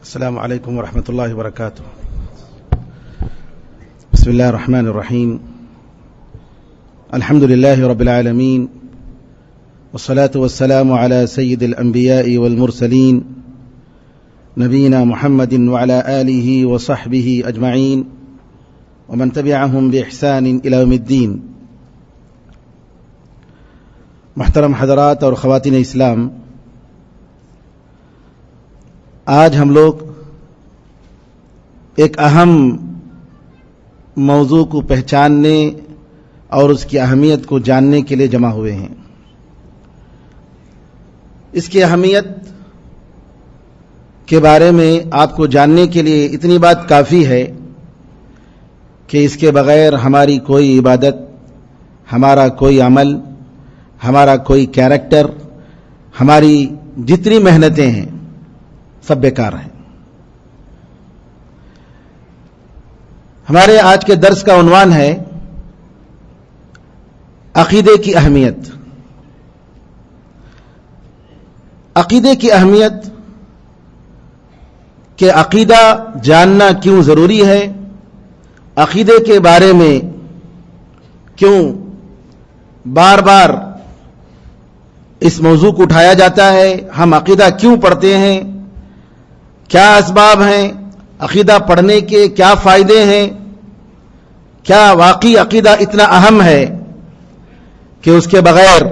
السلام عليكم ورحمة الله وبركاته. بسم الله الرحمن الرحيم. الحمد لله رب العالمين، والصلاة والسلام على سيد الأنبياء والمرسلين نبينا محمد وعلى آله وصحبه أجمعين ومن تبعهم بإحسان إلى يوم الدين. محترم حضرات اور خواتین اسلام، آج ہم لوگ ایک اہم موضوع کو پہچاننے اور اس کی اہمیت کو جاننے کے لیے جمع ہوئے ہیں. اس کی اہمیت کے بارے میں آپ کو جاننے کے لیے اتنی بات کافی ہے کہ اس کے بغیر ہماری کوئی عبادت، ہمارا کوئی عمل، ہمارا کوئی کیریکٹر، ہماری جتنی محنتیں ہیں سب بیکار ہیں. ہمارے آج کے درس کا عنوان ہے عقیدے کی اہمیت. عقیدے کی اہمیت کہ عقیدہ جاننا کیوں ضروری ہے، عقیدے کے بارے میں کیوں بار بار اس موضوع کو اٹھایا جاتا ہے، ہم عقیدہ کیوں پڑھتے ہیں، کیا اسباب ہیں، عقیدہ پڑھنے کے کیا فائدے ہیں، کیا واقعی عقیدہ اتنا اہم ہے کہ اس کے بغیر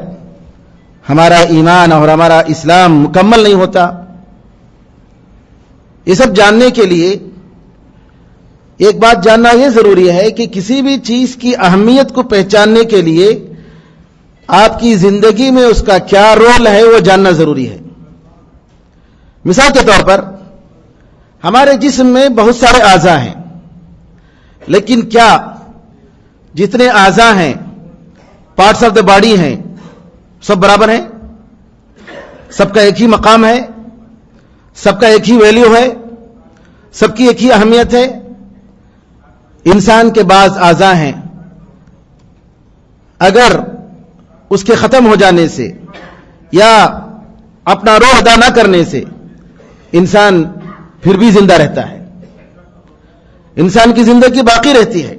ہمارا ایمان اور ہمارا اسلام مکمل نہیں ہوتا. یہ سب جاننے کے لیے ایک بات جاننا یہ ضروری ہے کہ کسی بھی چیز کی اہمیت کو پہچاننے کے لیے آپ کی زندگی میں اس کا کیا رول ہے وہ جاننا ضروری ہے. مثال کے طور پر ہمارے جسم میں بہت سارے اعضاء ہیں، لیکن کیا جتنے اعضاء ہیں، پارٹس آف دا باڈی ہیں، سب برابر ہیں؟ سب کا ایک ہی مقام ہے؟ سب کا ایک ہی ویلیو ہے؟ سب کی ایک ہی اہمیت ہے؟ انسان کے بعض اعضاء ہیں، اگر اس کے ختم ہو جانے سے یا اپنا روح ادا نہ کرنے سے انسان پھر بھی زندہ رہتا ہے، انسان کی زندگی باقی رہتی ہے،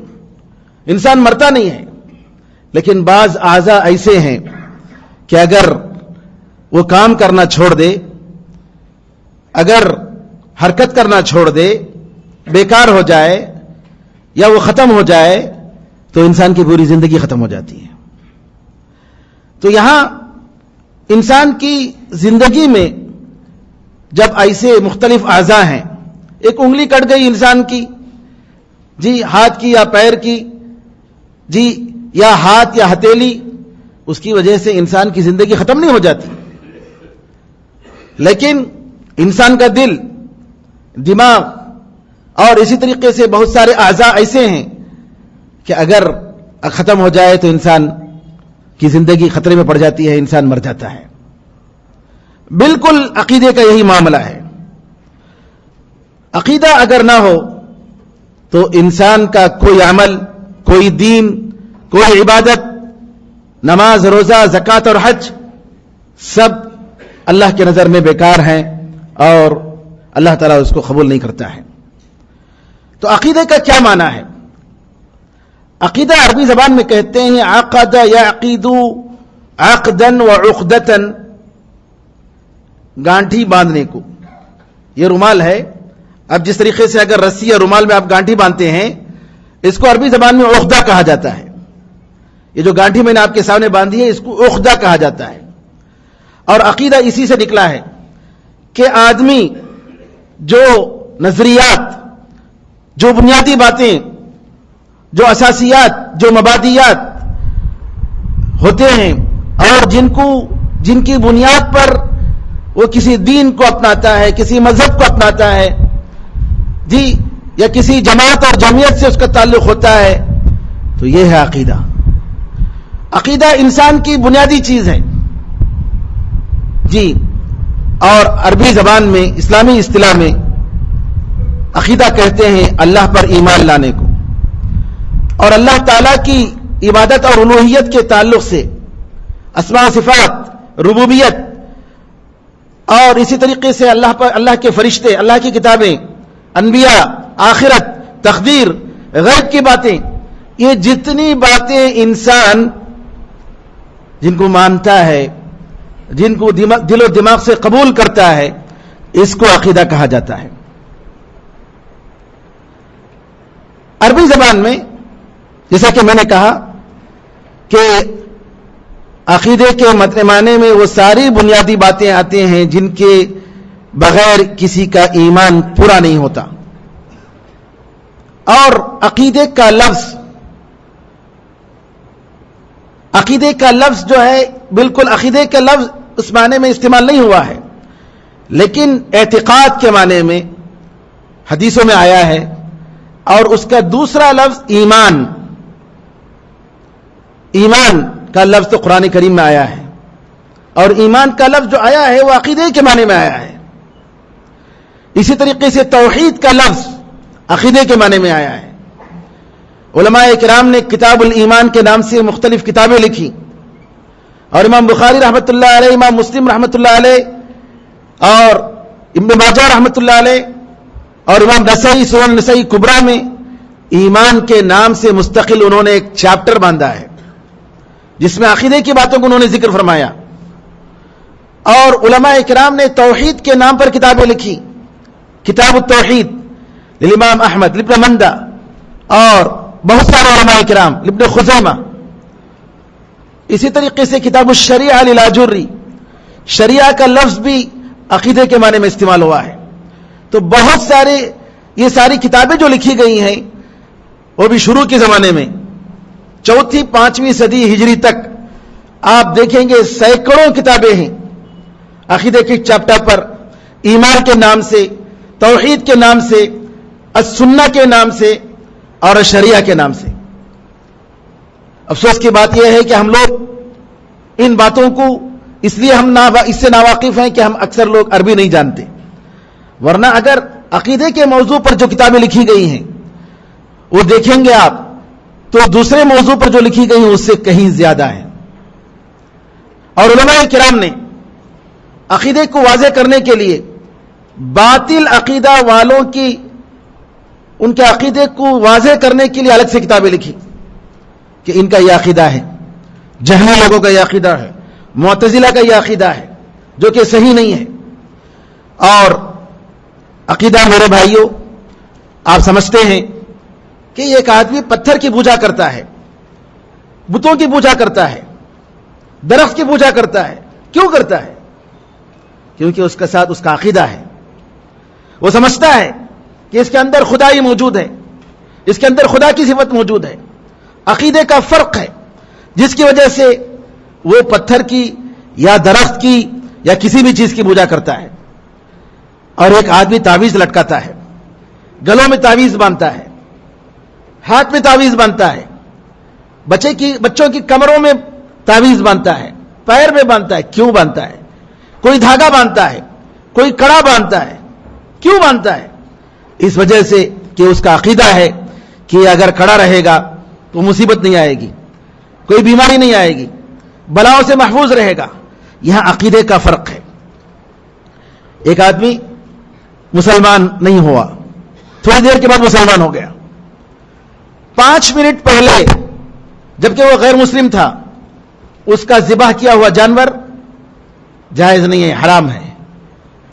انسان مرتا نہیں ہے. لیکن بعض اعضاء ایسے ہیں کہ اگر وہ کام کرنا چھوڑ دے، اگر حرکت کرنا چھوڑ دے، بیکار ہو جائے یا وہ ختم ہو جائے تو انسان کی پوری زندگی ختم ہو جاتی ہے. تو یہاں انسان کی زندگی میں جب ایسے مختلف اعضاء ہیں، ایک انگلی کٹ گئی انسان کی، جی ہاتھ کی یا پیر کی، جی یا ہاتھ یا ہتھیلی، اس کی وجہ سے انسان کی زندگی ختم نہیں ہو جاتی. لیکن انسان کا دل، دماغ اور اسی طریقے سے بہت سارے اعضاء ایسے ہیں کہ اگر ختم ہو جائے تو انسان کی زندگی خطرے میں پڑ جاتی ہے، انسان مر جاتا ہے. بالکل عقیدے کا یہی معاملہ ہے. عقیدہ اگر نہ ہو تو انسان کا کوئی عمل، کوئی دین، کوئی عبادت، نماز، روزہ، زکوٰۃ اور حج سب اللہ کے نظر میں بیکار ہیں اور اللہ تعالیٰ اس کو قبول نہیں کرتا ہے. تو عقیدے کا کیا معنی ہے؟ عقیدہ عربی زبان میں کہتے ہیں عقد یعقد عقدا وعقدتا، گانٹھی باندھنے کو. یہ رومال ہے، اب جس طریقے سے اگر رسی یا رومال میں آپ گانٹھی باندھتے ہیں، اس کو عربی زبان میں عقدہ کہا جاتا ہے. یہ جو گانٹھی میں نے آپ کے سامنے باندھی ہے اس کو عقدہ کہا جاتا ہے. اور عقیدہ اسی سے نکلا ہے کہ آدمی جو نظریات، جو بنیادی باتیں، جو اساسیات، جو مبادیات ہوتے ہیں اور جن کی بنیاد پر وہ کسی دین کو اپناتا ہے، کسی مذہب کو اپناتا ہے، جی یا کسی جماعت اور جمعیت سے اس کا تعلق ہوتا ہے، تو یہ ہے عقیدہ. عقیدہ انسان کی بنیادی چیز ہے جی. اور عربی زبان میں، اسلامی اصطلاح میں عقیدہ کہتے ہیں اللہ پر ایمان لانے کو، اور اللہ تعالیٰ کی عبادت اور الوہیت کے تعلق سے اسماء صفات، ربوبیت اور اسی طریقے سے اللہ کے فرشتے، اللہ کی کتابیں، انبیاء، آخرت، تقدیر، غیب کی باتیں، یہ جتنی باتیں انسان جن کو مانتا ہے، جن کو دل و دماغ سے قبول کرتا ہے، اس کو عقیدہ کہا جاتا ہے۔ عربی زبان میں جیسا کہ میں نے کہا کہ عقیدے کے معنی میں وہ ساری بنیادی باتیں آتے ہیں جن کے بغیر کسی کا ایمان پورا نہیں ہوتا۔ اور عقیدے کا لفظ جو ہے بالکل عقیدے کا لفظ اس معنی میں استعمال نہیں ہوا ہے، لیکن اعتقاد کے معنی میں حدیثوں میں آیا ہے، اور اس کا دوسرا لفظ ایمان کا لفظ تو قرآن کریم میں آیا ہے، اور ایمان کا لفظ جو آیا ہے وہ عقیدے کے معنی میں آیا ہے۔ اسی طریقے سے توحید کا لفظ عقیدے کے معنی میں آیا ہے۔ علماء کرام نے کتاب الایمان کے نام سے مختلف کتابیں لکھی، اور امام بخاری رحمۃ اللہ علیہ، امام مسلم رحمۃ اللہ علیہ، اور ابن ماجہ رحمۃ اللہ علیہ، اور امام نسائی سنن نسائی کبریٰ میں ایمان کے نام سے مستقل انہوں نے ایک چیپٹر باندھا ہے جس میں عقیدے کی باتوں کو انہوں نے ذکر فرمایا۔ اور علماء کرام نے توحید کے نام پر کتابیں لکھی، کتاب التوحید للامام احمد، لابن مندہ، اور بہت سارے علماء کرام، ابن خزیمہ۔ اسی طریقے سے کتاب الشریعہ للاجری، شریعہ کا لفظ بھی عقیدے کے معنی میں استعمال ہوا ہے۔ تو بہت سارے یہ ساری کتابیں جو لکھی گئی ہیں وہ بھی شروع کے زمانے میں 4ویں 5ویں صدی ہجری تک آپ دیکھیں گے سینکڑوں کتابیں ہیں عقیدے کے چیپٹر پر، ایمان کے نام سے، توحید کے نام سے، السنہ کے نام سے، اور شریعہ کے نام سے۔ افسوس کی بات یہ ہے کہ ہم لوگ ان باتوں کو اس لیے اس سے ناواقف ہیں کہ ہم اکثر لوگ عربی نہیں جانتے، ورنہ اگر عقیدے کے موضوع پر جو کتابیں لکھی گئی ہیں وہ دیکھیں گے آپ تو دوسرے موضوع پر جو لکھی گئی ہیں اس سے کہیں زیادہ ہیں۔ اور علماء کرام نے عقیدے کو واضح کرنے کے لیے باطل عقیدہ والوں کی ان کے عقیدے کو واضح کرنے کے لیے الگ سے کتابیں لکھی کہ ان کا یہ عقیدہ ہے، جہمی لوگوں کا یہ عقیدہ ہے، معتزلہ کا یہ عقیدہ ہے جو کہ صحیح نہیں ہے۔ اور عقیدہ میرے بھائیوں آپ سمجھتے ہیں کہ ایک آدمی پتھر کی پوجا کرتا ہے، بتوں کی پوجا کرتا ہے، درخت کی پوجا کرتا ہے، کیوں کرتا ہے؟ کیونکہ اس کے ساتھ اس کا عقیدہ ہے، وہ سمجھتا ہے کہ اس کے اندر خدائی موجود ہے، اس کے اندر خدا کی صفت موجود ہے۔ عقیدے کا فرق ہے جس کی وجہ سے وہ پتھر کی یا درخت کی یا کسی بھی چیز کی پوجا کرتا ہے۔ اور ایک آدمی تعویذ لٹکاتا ہے، گلوں میں تعویذ باندھتا ہے، ہاتھ میں تعویذ باندھتا ہے، بچوں کی کمروں میں تعویذ باندھتا ہے، پیر میں باندھتا ہے۔ کیوں باندھتا ہے؟ کوئی دھاگا باندھتا ہے، کوئی کڑا باندھتا ہے، کیوں باندھتا ہے؟ اس وجہ سے کہ اس کا عقیدہ ہے کہ اگر کڑا رہے گا تو مصیبت نہیں آئے گی، کوئی بیماری نہیں آئے گی، بلاؤں سے محفوظ رہے گا۔ یہاں عقیدے کا فرق ہے۔ ایک آدمی مسلمان نہیں ہوا، تھوڑی دیر کے بعد مسلمان ہو گیا، 5 منٹ پہلے جبکہ وہ غیر مسلم تھا اس کا ذبح کیا ہوا جانور جائز نہیں ہے، حرام ہے،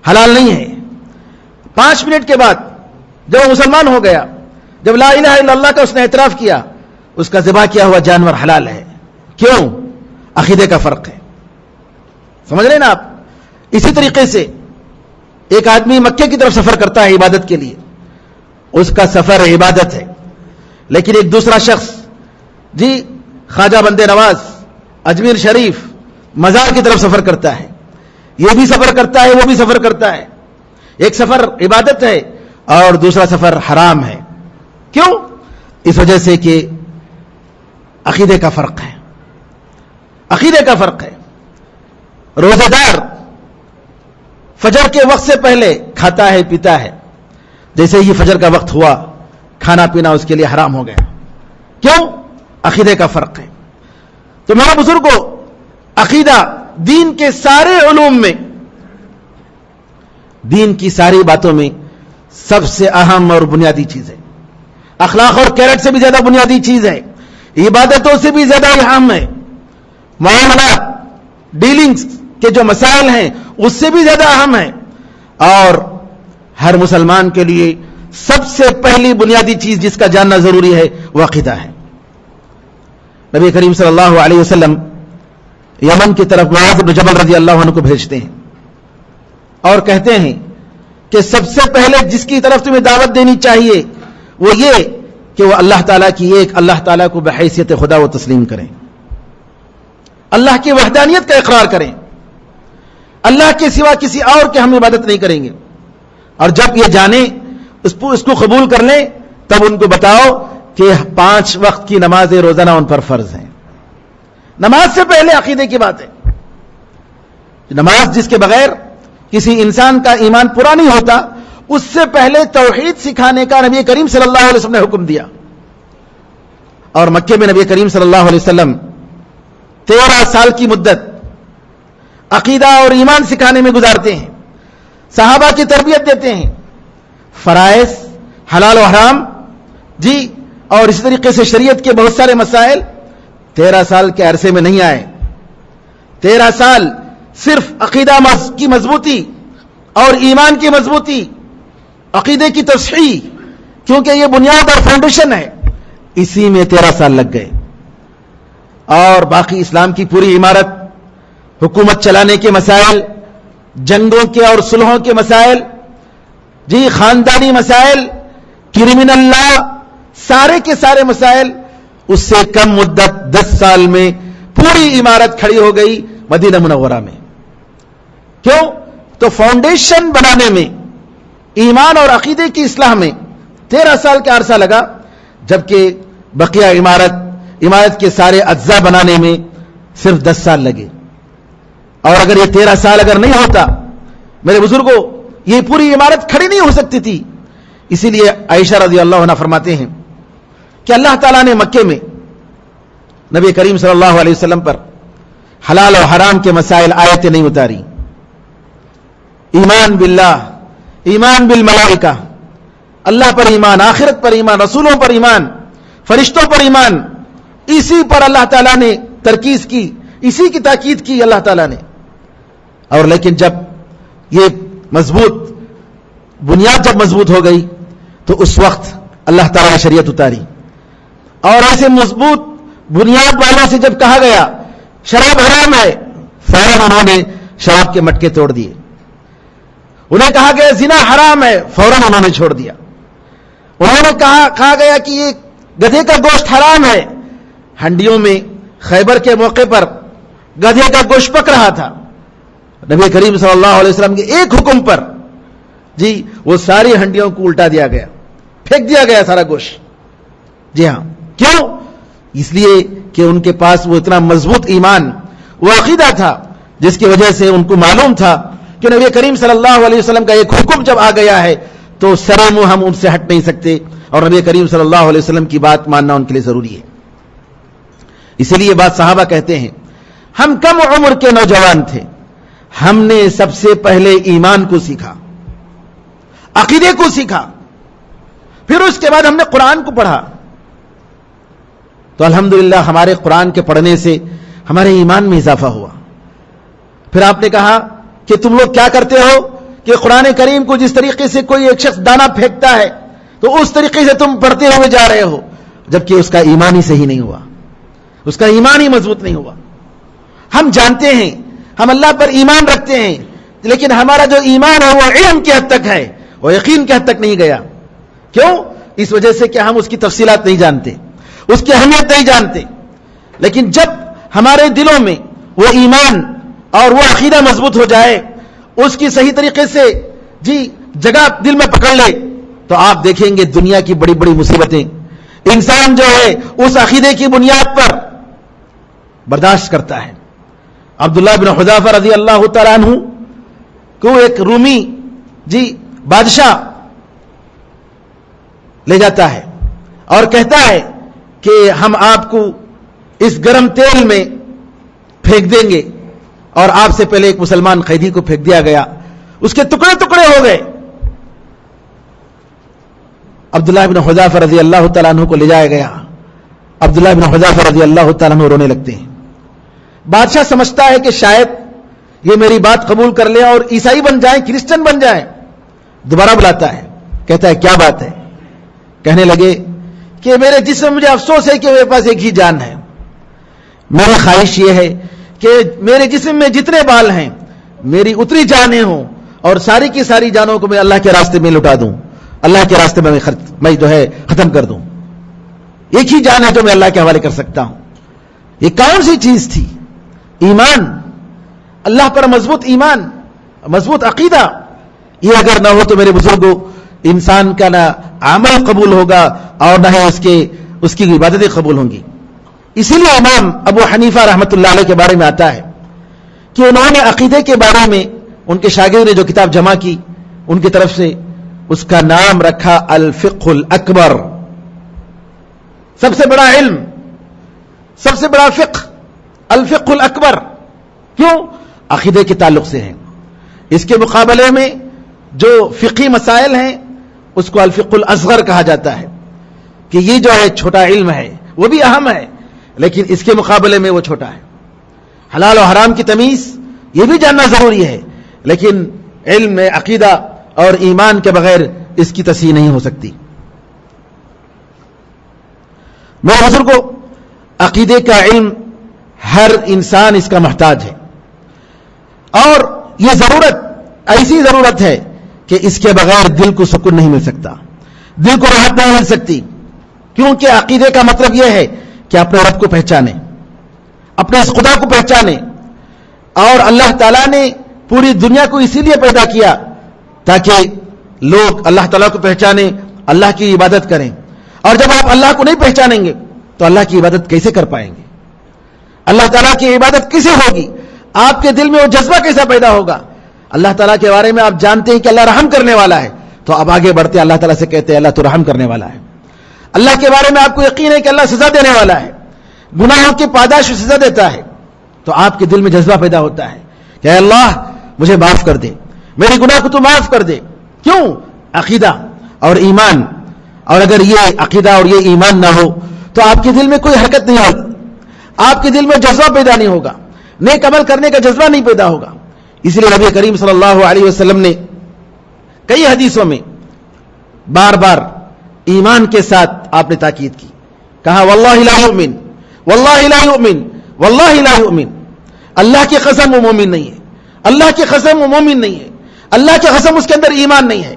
حلال نہیں ہے۔ 5 منٹ کے بعد جب وہ مسلمان ہو گیا، جب لا الہ الا اللہ کا اس نے اعتراف کیا، اس کا ذبح کیا ہوا جانور حلال ہے۔ کیوں؟ عقیدے کا فرق ہے۔ سمجھ رہے نا آپ؟ اسی طریقے سے ایک آدمی مکے کی طرف سفر کرتا ہے عبادت کے لیے، اس کا سفر عبادت ہے، لیکن ایک دوسرا شخص خواجہ بندے نواز، اجمیر شریف، مزار کی طرف سفر کرتا ہے، یہ بھی سفر کرتا ہے، وہ بھی سفر کرتا ہے۔ ایک سفر عبادت ہے اور دوسرا سفر حرام ہے۔ کیوں؟ اس وجہ سے کہ عقیدے کا فرق ہے، عقیدے کا فرق ہے۔ روزہ دار فجر کے وقت سے پہلے کھاتا ہے پیتا ہے، جیسے ہی فجر کا وقت ہوا کھانا پینا اس کے لیے حرام ہو گیا۔ کیوں؟ عقیدے کا فرق ہے۔ تو میرے بزرگوں، عقیدہ دین کے سارے علوم میں دین کی ساری باتوں میں سب سے اہم اور بنیادی چیز ہے. اخلاق اور کیرٹ سے بھی زیادہ بنیادی چیز ہے, عبادتوں سے بھی زیادہ اہم ہے, معاملات ڈیلنگز کے جو مسائل ہیں اس سے بھی زیادہ اہم ہے, اور ہر مسلمان کے لیے سب سے پہلی بنیادی چیز جس کا جاننا ضروری ہے وہ عقیدہ ہے. نبی کریم صلی اللہ علیہ وسلم یمن کی طرف معاذ بن جبل رضی اللہ عنہ کو بھیجتے ہیں اور کہتے ہیں کہ سب سے پہلے جس کی طرف تمہیں دعوت دینی چاہیے وہ یہ کہ وہ اللہ تعالیٰ کی ایک اللہ تعالیٰ کو بحیثیت خدا و تسلیم کریں, اللہ کی وحدانیت کا اقرار کریں, اللہ کے سوا کسی اور کے ہم عبادت نہیں کریں گے. اور جب یہ جانیں اس کو قبول کر لیں تب ان کو بتاؤ کہ 5 وقت کی نمازیں روزانہ ان پر فرض ہیں. نماز سے پہلے عقیدے کی بات ہے. نماز جس کے بغیر کسی انسان کا ایمان پورا نہیں ہوتا, اس سے پہلے توحید سکھانے کا نبی کریم صلی اللہ علیہ وسلم نے حکم دیا. اور مکے میں نبی کریم صلی اللہ علیہ وسلم 13 سال کی مدت عقیدہ اور ایمان سکھانے میں گزارتے ہیں, صحابہ کی تربیت دیتے ہیں, فرائض حلال و حرام جی اور اسی طریقے سے شریعت کے بہت سارے مسائل 13 سال کے عرصے میں نہیں آئے. 13 سال صرف عقیدہ کی مضبوطی اور ایمان کی مضبوطی, عقیدے کی تصحیح, کیونکہ یہ بنیاد اور فاؤنڈیشن ہے, اسی میں 13 سال لگ گئے. اور باقی اسلام کی پوری عمارت, حکومت چلانے کے مسائل, جنگوں کے اور صلحوں کے مسائل, جی خاندانی مسائل, کرمنل لا, سارے کے سارے مسائل اس سے کم مدت 10 سال میں پوری عمارت کھڑی ہو گئی مدینہ منورہ میں. کیوں؟ تو فاؤنڈیشن بنانے میں, ایمان اور عقیدے کی اصلاح میں 13 سال کا عرصہ لگا, جبکہ بقیہ عمارت کے سارے اجزاء بنانے میں صرف 10 سال لگے. اور اگر یہ 13 سال اگر نہیں ہوتا میرے بزرگوں, یہ پوری عمارت کھڑی نہیں ہو سکتی تھی. اسی لیے عائشہ رضی اللہ عنہ فرماتے ہیں کہ اللہ تعالیٰ نے مکے میں نبی کریم صلی اللہ علیہ وسلم پر حلال و حرام کے مسائل آیتیں نہیں اتاری. ایمان باللہ, ایمان بالملائکہ, اللہ پر ایمان, آخرت پر ایمان, رسولوں پر ایمان, فرشتوں پر ایمان, اسی پر اللہ تعالیٰ نے ترکیز کی, اسی کی تاکید کی اللہ تعالیٰ نے. اور لیکن جب یہ بنیاد جب مضبوط ہو گئی تو اس وقت اللہ تعالیٰ نے شریعت اتاری. اور ایسے مضبوط بنیاد والوں سے جب کہا گیا شراب حرام ہے, فوراً انہوں نے شراب کے مٹکے توڑ دیے. انہیں کہا گیا زنا حرام ہے, فوراً انہوں نے چھوڑ دیا. انہوں نے کہا گیا کہ یہ گدھے کا گوشت حرام ہے. ہنڈیوں میں خیبر کے موقع پر گدھے کا گوشت پک رہا تھا, نبی کریم صلی اللہ علیہ وسلم کے ایک حکم پر جی وہ ساری ہنڈیوں کو الٹا دیا گیا, پھینک دیا گیا سارا گوشت. جی ہاں, کیوں؟ اس لیے کہ ان کے پاس وہ اتنا مضبوط ایمان, وہ عقیدہ تھا جس کی وجہ سے ان کو معلوم تھا کہ نبی کریم صلی اللہ علیہ وسلم کا ایک حکم جب آ گیا ہے تو سرے منہ ہم ان سے ہٹ نہیں سکتے, اور نبی کریم صلی اللہ علیہ وسلم کی بات ماننا ان کے لیے ضروری ہے. اسی لیے بات صحابہ کہتے ہیں ہم کم عمر کے نوجوان تھے, ہم نے سب سے پہلے ایمان کو سیکھا, عقیدے کو سیکھا, پھر اس کے بعد ہم نے قرآن کو پڑھا. تو الحمدللہ ہمارے قرآن کے پڑھنے سے ہمارے ایمان میں اضافہ ہوا. پھر آپ نے کہا کہ تم لوگ کیا کرتے ہو کہ قرآن کریم کو جس طریقے سے کوئی ایک شخص دانا پھینکتا ہے تو اس طریقے سے تم پڑھتے ہوئے جا رہے ہو, جبکہ اس کا ایمان ہی صحیح نہیں ہوا, اس کا ایمان ہی مضبوط نہیں ہوا. ہم جانتے ہیں, ہم اللہ پر ایمان رکھتے ہیں, لیکن ہمارا جو ایمان ہے وہ علم کی حد تک ہے, وہ یقین کی حد تک نہیں گیا. کیوں؟ اس وجہ سے کہ ہم اس کی تفصیلات نہیں جانتے, اس کی اہمیت نہیں جانتے. لیکن جب ہمارے دلوں میں وہ ایمان اور وہ عقیدہ مضبوط ہو جائے, اس کی صحیح طریقے سے جی جگہ دل میں پکڑ لے, تو آپ دیکھیں گے دنیا کی بڑی بڑی مصیبتیں انسان جو ہے اس عقیدے کی بنیاد پر برداشت کرتا ہے. عبداللہ بن حذافہ رضی اللہ تعالیٰ عنہ کو ایک رومی جی بادشاہ لے جاتا ہے اور کہتا ہے کہ ہم آپ کو اس گرم تیل میں پھینک دیں گے, اور آپ سے پہلے ایک مسلمان قیدی کو پھینک دیا گیا. اس کے ٹکڑے ٹکڑے ہو گئے. عبداللہ بن حذیفہ رضی اللہ تعالیٰ عنہ کو لے جایا گیا. عبداللہ بن حذیفہ رضی اللہ تعالیٰ عنہ رونے لگتے ہیں. بادشاہ سمجھتا ہے کہ شاید یہ میری بات قبول کر لیں اور عیسائی بن جائیں, کرسچن بن جائیں. دوبارہ بلاتا ہے, کہتا ہے کیا بات ہے؟ کہنے لگے کہ میرے جسم میں مجھے افسوس ہے کہ میرے پاس ایک ہی جان ہے. میری خواہش یہ ہے کہ میرے جسم میں جتنے بال ہیں میری اتنی جانیں ہوں اور ساری کی ساری جانوں کو میں اللہ کے راستے میں لٹا دوں, اللہ کے راستے میں میں جو ہے ختم کر دوں. ایک ہی جان ہے جو میں اللہ کے حوالے کر سکتا ہوں. یہ کون سی چیز تھی؟ ایمان, اللہ پر مضبوط ایمان, مضبوط عقیدہ. یہ اگر نہ ہو تو میرے بزرگوں انسان کا نہ عمل قبول ہوگا اور نہ ہی اس کی عبادتیں قبول ہوں گی. اسی لیے امام ابو حنیفہ رحمۃ اللہ علیہ کے بارے میں آتا ہے کہ انہوں نے عقیدے کے بارے میں ان کے شاگرد نے جو کتاب جمع کی ان کی طرف سے اس کا نام رکھا الفقہ الاکبر. سب سے بڑا علم, سب سے بڑا فقہ, الفقہ الاکبر. کیوں؟ عقیدے کے تعلق سے ہے. اس کے مقابلے میں جو فقہی مسائل ہیں اس کو الفقہ الاصغر کہا جاتا ہے کہ یہ جو ہے چھوٹا علم ہے, وہ بھی اہم ہے لیکن اس کے مقابلے میں وہ چھوٹا ہے. حلال و حرام کی تمیز یہ بھی جاننا ضروری ہے لیکن علم میں عقیدہ اور ایمان کے بغیر اس کی تصحیح نہیں ہو سکتی. میرے بزرگوں, عقیدے کا علم ہر انسان اس کا محتاج ہے اور یہ ضرورت ایسی ضرورت ہے کہ اس کے بغیر دل کو سکون نہیں مل سکتا, دل کو راحت نہیں مل سکتی. کیونکہ عقیدے کا مطلب یہ ہے کہ اپنے رب کو پہچانے, اپنے اس خدا کو پہچانے. اور اللہ تعالیٰ نے پوری دنیا کو اسی لیے پیدا کیا تاکہ لوگ اللہ تعالیٰ کو پہچانے, اللہ کی عبادت کریں. اور جب آپ اللہ کو نہیں پہچانیں گے تو اللہ کی عبادت کیسے کر پائیں گے؟ اللہ تعالیٰ کی عبادت کیسے ہوگی؟ آپ کے دل میں وہ جذبہ کیسا پیدا ہوگا؟ اللہ تعالیٰ کے بارے میں آپ جانتے ہیں کہ اللہ رحم کرنے والا ہے تو اب آگے بڑھتے اللہ تعالیٰ سے کہتے ہیں اللہ تو رحم کرنے والا ہے. اللہ کے بارے میں آپ کو یقین ہے کہ اللہ سزا دینے والا ہے, گناہوں کی پاداش و سزا دیتا ہے, تو آپ کے دل میں جذبہ پیدا ہوتا ہے کہ اے اللہ مجھے معاف کر دے, میرے گناہ کو تو معاف کر دے. کیوں؟ عقیدہ اور ایمان. اور اگر یہ عقیدہ اور یہ ایمان نہ ہو تو آپ کے دل میں کوئی حرکت نہیں ہوگی, آپ کے دل میں جذبہ پیدا نہیں ہوگا, نیک عمل کرنے کا جذبہ نہیں پیدا ہوگا. اس لیے نبی کریم صلی اللہ علیہ وسلم نے کئی حدیثوں میں بار بار ایمان کے ساتھ آپ نے تاکید کی, کہا واللہ لا یؤمن, واللہ لا یؤمن, واللہ لا یؤمن. اللہ کی قسم وہ مومن نہیں ہے, اللہ کی قسم وہ مومن نہیں ہے, اللہ کی قسم اس کے اندر ایمان نہیں ہے.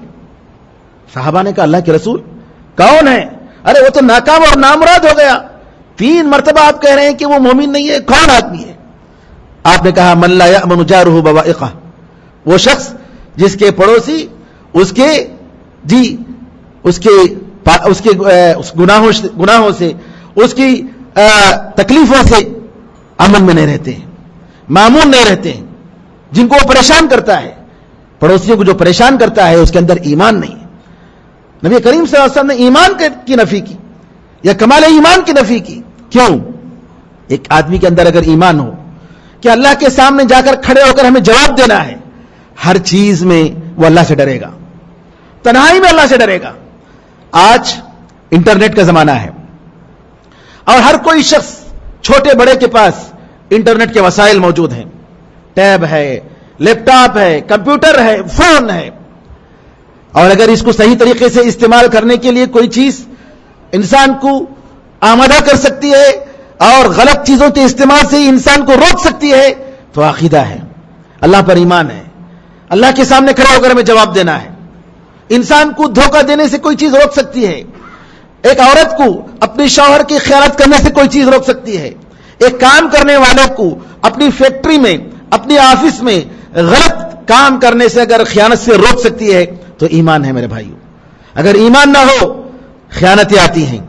صحابہ نے کہا اللہ کے رسول کون ہے؟ ارے وہ تو ناکام اور نامراد ہو گیا, 3 مرتبہ آپ کہہ رہے ہیں کہ وہ مومن نہیں ہے, کون آدمی ہے؟ آپ نے کہا من لا یأمن جارہ بوائقہ, وہ شخص جس کے پڑوسی اس کے گناہوں سے اس کی تکلیفوں سے امن میں نہیں رہتے ہیں, معمون نہیں رہتے ہیں, جن کو وہ پریشان کرتا ہے, پڑوسیوں کو جو پریشان کرتا ہے اس کے اندر ایمان نہیں ہے. نبی کریم صلی اللہ علیہ وسلم نے ایمان کی نفی کی یا کمال ایمان کی نفی کی. کیوں؟ ایک آدمی کے اندر اگر ایمان ہو کہ اللہ کے سامنے جا کر کھڑے ہو کر ہمیں جواب دینا ہے, ہر چیز میں وہ اللہ سے ڈرے گا, تنہائی میں اللہ سے ڈرے گا. آج انٹرنیٹ کا زمانہ ہے اور ہر کوئی شخص چھوٹے بڑے کے پاس انٹرنیٹ کے وسائل موجود ہیں, ٹیب ہے, لیپ ٹاپ ہے, کمپیوٹر ہے, فون ہے. اور اگر اس کو صحیح طریقے سے استعمال کرنے کے لیے کوئی چیز انسان کو آمادہ کر سکتی ہے اور غلط چیزوں کے استعمال سے انسان کو روک سکتی ہے تو عقیدہ ہے, اللہ پر ایمان ہے, اللہ کے سامنے کھڑا ہو کر ہمیں جواب دینا ہے. انسان کو دھوکہ دینے سے کوئی چیز روک سکتی ہے, ایک عورت کو اپنی شوہر کی خیانت کرنے سے کوئی چیز روک سکتی ہے, ایک کام کرنے والے کو اپنی فیکٹری میں, اپنی آفس میں غلط کام کرنے سے اگر خیانت سے روک سکتی ہے تو ایمان ہے میرے بھائیوں. اگر ایمان نہ ہو خیانتیں آتی ہیں,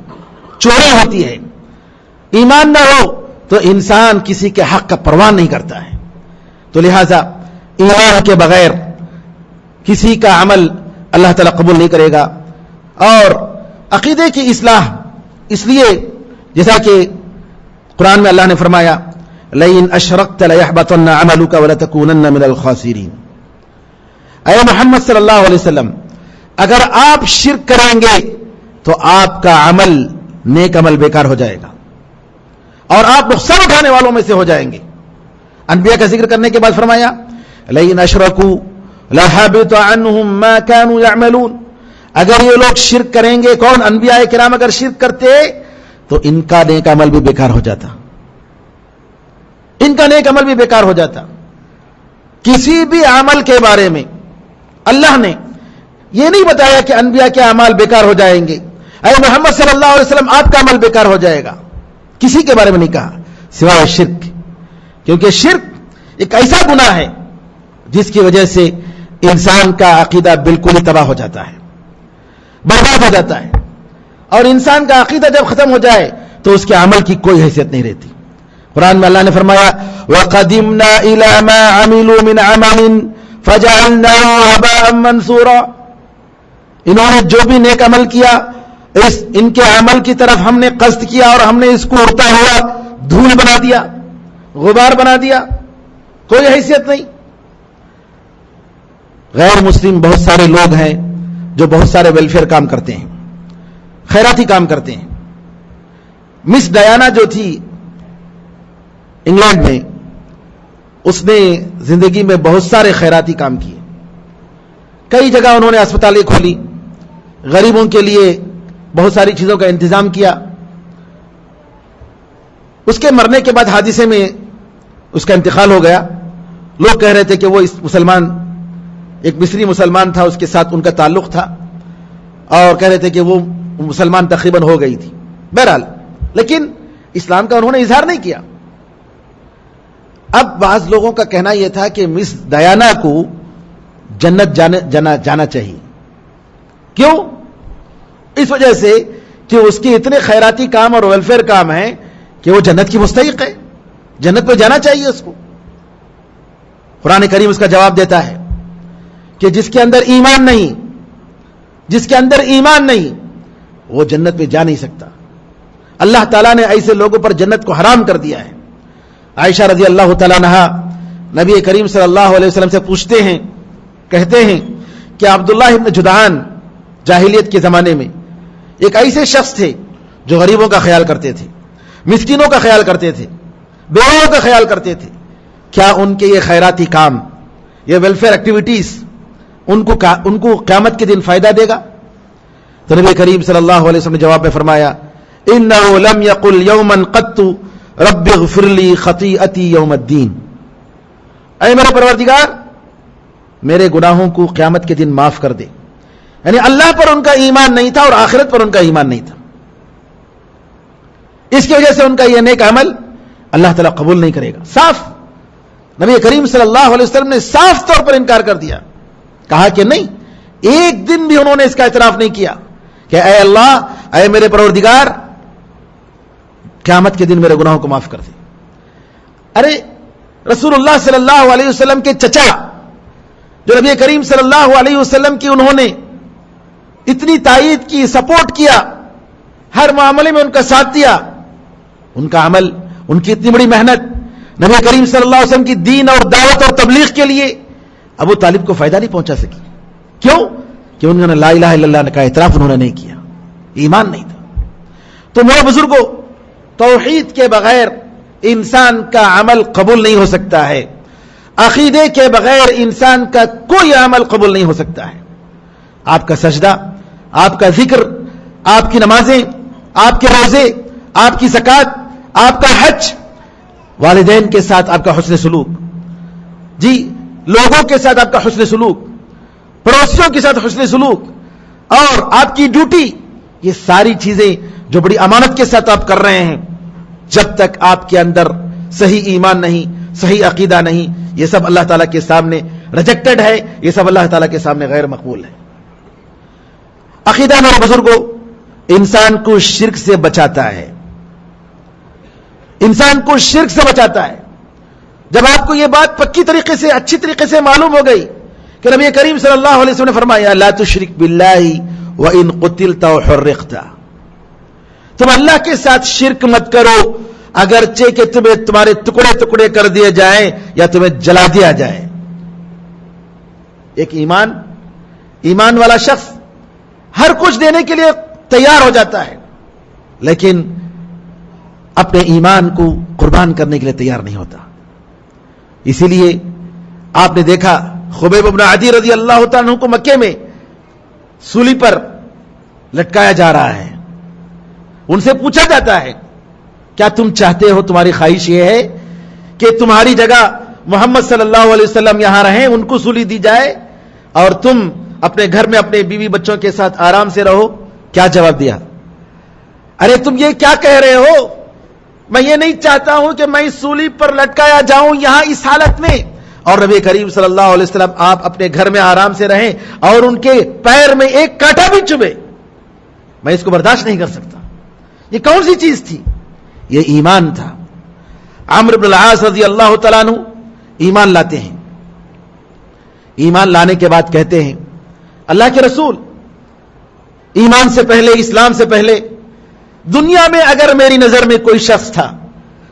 چوری ہوتی ہے. ایمان نہ ہو تو انسان کسی کے حق کا پرواہ نہیں کرتا ہے. تو لہذا ایمان کے بغیر کسی کا عمل اللہ تعالیٰ قبول نہیں کرے گا. اور عقیدے کی اصلاح اس لیے جیسا کہ قرآن میں اللہ نے فرمایا لئن اشرکت لیحبطن عملک ولتکونن من الخاسرین, اے محمد صلی اللہ علیہ وسلم اگر آپ شرک کریں گے تو آپ کا عمل نیک عمل بیکار ہو جائے گا اور آپ نقصان اٹھانے والوں میں سے ہو جائیں گے. انبیاء کا ذکر کرنے کے بعد فرمایا لئن اشرکوا لحبط عنہم ما كانوا يعملون. اگر یہ لوگ شرک کریں گے, کون؟ انبیاء کرام اگر شرک کرتے تو ان کا نیک عمل بھی بیکار ہو جاتا, ان کا نیک عمل بھی بیکار ہو جاتا. کسی بھی عمل کے بارے میں اللہ نے یہ نہیں بتایا کہ انبیاء کے اعمال بیکار ہو جائیں گے, اے محمد صلی اللہ علیہ وسلم آپ کا عمل بیکار ہو جائے گا, کسی کے بارے میں نہیں کہا سوائے شرک. کیونکہ شرک ایک ایسا گناہ ہے جس کی وجہ سے انسان کا عقیدہ بالکل ہی تباہ ہو جاتا ہے, برباد ہو جاتا ہے, اور انسان کا عقیدہ جب ختم ہو جائے تو اس کے عمل کی کوئی حیثیت نہیں رہتی. قرآن میں اللہ نے فرمایا وَقَدِمْنَا إِلَى مَا عَمِلُوا مِنْ عَمَلٍ فَجَعَلْنَاهُ هَبَاءً مَنْثُورًا. انہوں نے جو بھی نیک عمل کیا ان کے عمل کی طرف ہم نے قصد کیا اور ہم نے اس کو اڑتا ہوا دھول بنا دیا, غبار بنا دیا, کوئی حیثیت نہیں. غیر مسلم بہت سارے لوگ ہیں جو بہت سارے ویلفیئر کام کرتے ہیں, خیراتی کام کرتے ہیں. مس ڈیانا جو تھی انگلینڈ میں, اس نے زندگی میں بہت سارے خیراتی کام کیے. کئی جگہ انہوں نے اسپتالیں کھولی, غریبوں کے لیے بہت ساری چیزوں کا انتظام کیا. اس کے مرنے کے بعد حادثے میں اس کا انتقال ہو گیا. لوگ کہہ رہے تھے کہ وہ اس مسلمان, ایک مصری مسلمان تھا, اس کے ساتھ ان کا تعلق تھا, اور کہہ رہے تھے کہ وہ مسلمان تقریباً ہو گئی تھی. بہرحال لیکن اسلام کا انہوں نے اظہار نہیں کیا. اب بعض لوگوں کا کہنا یہ تھا کہ مس ڈیانا کو جنت جانا چاہیے. کیوں؟ اس وجہ سے کہ اس کے اتنے خیراتی کام اور ویلفیئر کام ہیں کہ وہ جنت کی مستحق ہے, جنت میں جانا چاہیے اس کو. قرآن کریم اس کا جواب دیتا ہے کہ جس کے اندر ایمان نہیں, جس کے اندر ایمان نہیں وہ جنت میں جا نہیں سکتا. اللہ تعالیٰ نے ایسے لوگوں پر جنت کو حرام کر دیا ہے. عائشہ رضی اللہ تعالیٰ عنہا نبی کریم صلی اللہ علیہ وسلم سے پوچھتے ہیں, کہتے ہیں کہ عبداللہ ابن جدعان جاہلیت کے زمانے میں ایک ایسے شخص تھے جو غریبوں کا خیال کرتے تھے, مسکینوں کا خیال کرتے تھے, بیواؤں کا خیال کرتے تھے. کیا ان کے یہ خیراتی کام, یہ ویلفیئر ایکٹیویٹیز ان کو قیامت کے دن فائدہ دے گا؟ تو نبی کریم صلی اللہ علیہ وسلم نے جواب میں فرمایا انه لم يقل يوما قط رب اغفر لي خطيئتي يوم الدين. اے میرے پروردگار میرے گناہوں کو قیامت کے دن معاف کر دے. یعنی اللہ پر ان کا ایمان نہیں تھا اور آخرت پر ان کا ایمان نہیں تھا, اس کی وجہ سے ان کا یہ نیک عمل اللہ تعالیٰ قبول نہیں کرے گا. صاف نبی کریم صلی اللہ علیہ وسلم نے صاف طور پر انکار کر دیا, کہا کہ نہیں, ایک دن بھی انہوں نے اس کا اعتراف نہیں کیا کہ اے اللہ, اے میرے پروردگار قیامت کے دن میرے گناہوں کو معاف کر دے. ارے رسول اللہ صلی اللہ علیہ وسلم کے چچا جو نبی کریم صلی اللہ علیہ وسلم کی انہوں نے اتنی تائید کی, سپورٹ کیا, ہر معاملے میں ان کا ساتھ دیا, ان کا عمل, ان کی اتنی بڑی محنت نبی کریم صلی اللہ علیہ وسلم کی دین اور دعوت اور تبلیغ کے لیے ابو طالب کو فائدہ نہیں پہنچا سکی. کیوں؟ کہ انہوں نے لا الہ الا اللہ کا اعتراف انہوں نے نہیں کیا, ایمان نہیں تھا. تو میرے بزرگوں, توحید کے بغیر انسان کا عمل قبول نہیں ہو سکتا ہے, عقیدے کے بغیر انسان کا کوئی عمل قبول نہیں ہو سکتا ہے. آپ کا سجدہ, آپ کا ذکر, آپ کی نمازیں, آپ کے روزے, آپ کی زکوٰۃ, آپ کا حج, والدین کے ساتھ آپ کا حسن سلوک, جی لوگوں کے ساتھ آپ کا حسن سلوک, پڑوسیوں کے ساتھ حسن سلوک, اور آپ کی ڈیوٹی, یہ ساری چیزیں جو بڑی امانت کے ساتھ آپ کر رہے ہیں, جب تک آپ کے اندر صحیح ایمان نہیں, صحیح عقیدہ نہیں, یہ سب اللہ تعالیٰ کے سامنے ریجیکٹڈ ہے, یہ سب اللہ تعالیٰ کے سامنے غیر مقبول ہے. عقیدہ میرے بزرگوں انسان کو شرک سے بچاتا ہے, انسان کو شرک سے بچاتا ہے. جب آپ کو یہ بات پکی طریقے سے, اچھی طریقے سے معلوم ہو گئی کہ نبی کریم صلی اللہ علیہ وسلم نے فرمایا لا تشرک باللہ وان قتلت او حرقت, تم اللہ کے ساتھ شرک مت کرو اگرچہ کہ تمہارے ٹکڑے ٹکڑے کر دیے جائیں یا تمہیں جلا دیا جائے. ایک ایمان والا شخص ہر کچھ دینے کے لیے تیار ہو جاتا ہے، لیکن اپنے ایمان کو قربان کرنے کے لیے تیار نہیں ہوتا. اسی لیے آپ نے دیکھا خبیب بن عدی رضی اللہ تعالیٰ عنہ کو مکے میں سولی پر لٹکایا جا رہا ہے. ان سے پوچھا جاتا ہے کیا تم چاہتے ہو، تمہاری خواہش یہ ہے کہ تمہاری جگہ محمد صلی اللہ علیہ وسلم یہاں رہیں، ان کو سولی دی جائے اور تم اپنے گھر میں اپنے بیوی بچوں کے ساتھ آرام سے رہو؟ کیا جواب دیا؟ ارے تم یہ کیا کہہ رہے ہو، میں یہ نہیں چاہتا ہوں کہ میں اس سولی پر لٹکایا جاؤں یہاں اس حالت میں، اور نبی کریم صلی اللہ علیہ وسلم آپ اپنے گھر میں آرام سے رہیں اور ان کے پیر میں ایک کانٹا بھی چبھے، میں اس کو برداشت نہیں کر سکتا. یہ کون سی چیز تھی؟ یہ ایمان تھا. عمرو بن العاص رضی اللہ تعالیٰ عنہ ایمان لاتے ہیں. ایمان لانے کے بعد کہتے ہیں اللہ کے رسول، ایمان سے پہلے، اسلام سے پہلے دنیا میں اگر میری نظر میں کوئی شخص تھا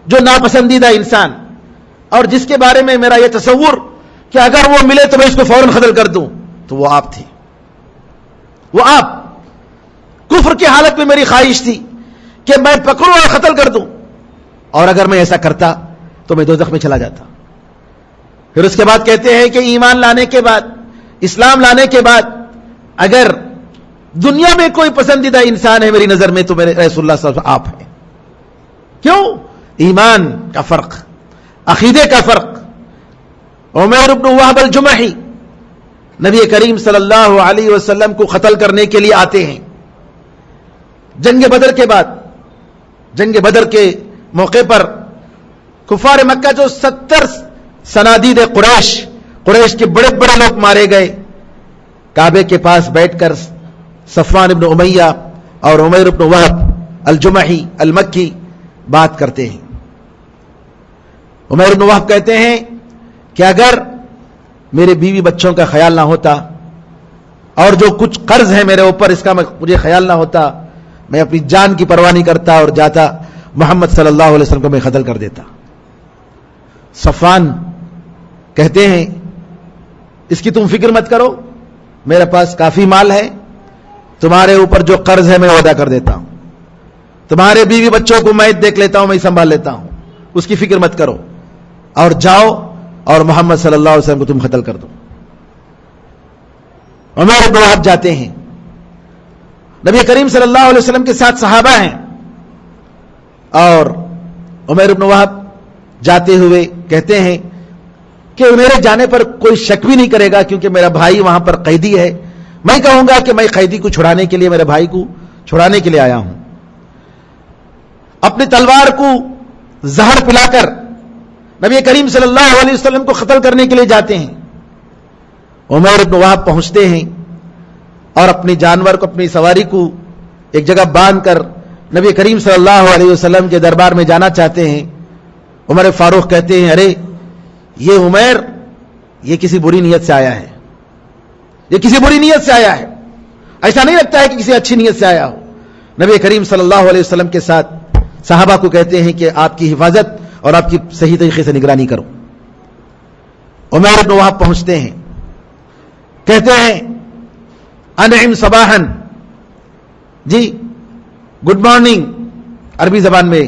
جو ناپسندیدہ انسان اور جس کے بارے میں میرا یہ تصور کہ اگر وہ ملے تو میں اس کو فوراً قتل کر دوں، تو وہ آپ تھے. وہ آپ. کفر کی حالت میں میری خواہش تھی کہ میں پکڑوں اور قتل کر دوں، اور اگر میں ایسا کرتا تو میں دوزخ میں چلا جاتا. پھر اس کے بعد کہتے ہیں کہ ایمان لانے کے بعد، اسلام لانے کے بعد اگر دنیا میں کوئی پسندیدہ انسان ہے میری نظر میں تو میرے رسول اللہ صلی اللہ علیہ وسلم آپ ہیں. کیوں؟ ایمان کا فرق، عقیدے کا فرق. عمیر بن وہب الجمحی نبی کریم صلی اللہ علیہ وسلم کو قتل کرنے کے لیے آتے ہیں. جنگ بدر کے بعد، جنگ بدر کے موقع پر کفار مکہ جو 70 صنادید قریش کے بڑے بڑے لوگ مارے گئے. کعبے کے پاس بیٹھ کر صفوان ابن امیہ اور عمیر ابن وہب الجمحی المکی بات کرتے ہیں. عمیر ابن وہب کہتے ہیں کہ اگر میرے بیوی بچوں کا خیال نہ ہوتا اور جو کچھ قرض ہے میرے اوپر اس کا مجھے خیال نہ ہوتا، میں اپنی جان کی پرواہ نہیں کرتا اور جاتا محمد صلی اللہ علیہ وسلم کو میں قتل کر دیتا. صفوان کہتے ہیں اس کی تم فکر مت کرو، میرے پاس کافی مال ہے، تمہارے اوپر جو قرض ہے میں ادا کر دیتا ہوں، تمہارے بیوی بچوں کو میں دیکھ لیتا ہوں، میں سنبھال لیتا ہوں، اس کی فکر مت کرو، اور جاؤ اور محمد صلی اللہ علیہ وسلم کو تم قتل کر دو. عمر بن وہب جاتے ہیں. نبی کریم صلی اللہ علیہ وسلم کے ساتھ صحابہ ہیں، اور عمر بن وہب جاتے ہوئے کہتے ہیں کہ میرے جانے پر کوئی شک بھی نہیں کرے گا کیونکہ میرا بھائی وہاں پر قیدی ہے. میں کہوں گا کہ میں قیدی کو چھڑانے کے لیے، میرے بھائی کو چھڑانے کے لیے آیا ہوں. اپنی تلوار کو زہر پلا کر نبی کریم صلی اللہ علیہ وسلم کو قتل کرنے کے لیے جاتے ہیں. عمر بن وہب پہنچتے ہیں اور اپنی جانور کو، اپنی سواری کو ایک جگہ باندھ کر نبی کریم صلی اللہ علیہ وسلم کے دربار میں جانا چاہتے ہیں. عمر فاروق کہتے ہیں ارے یہ عمر یہ کسی بری نیت سے آیا ہے، یہ کسی بری نیت سے آیا ہے، ایسا نہیں لگتا ہے کہ کسی اچھی نیت سے آیا ہو. نبی کریم صلی اللہ علیہ وسلم کے ساتھ صحابہ کو کہتے ہیں کہ آپ کی حفاظت اور آپ کی صحیح طریقے سے نگرانی کرو. عمر بن وہب پہنچتے ہیں، کہتے ہیں انعم صباحا، جی گڈ مارننگ عربی زبان میں.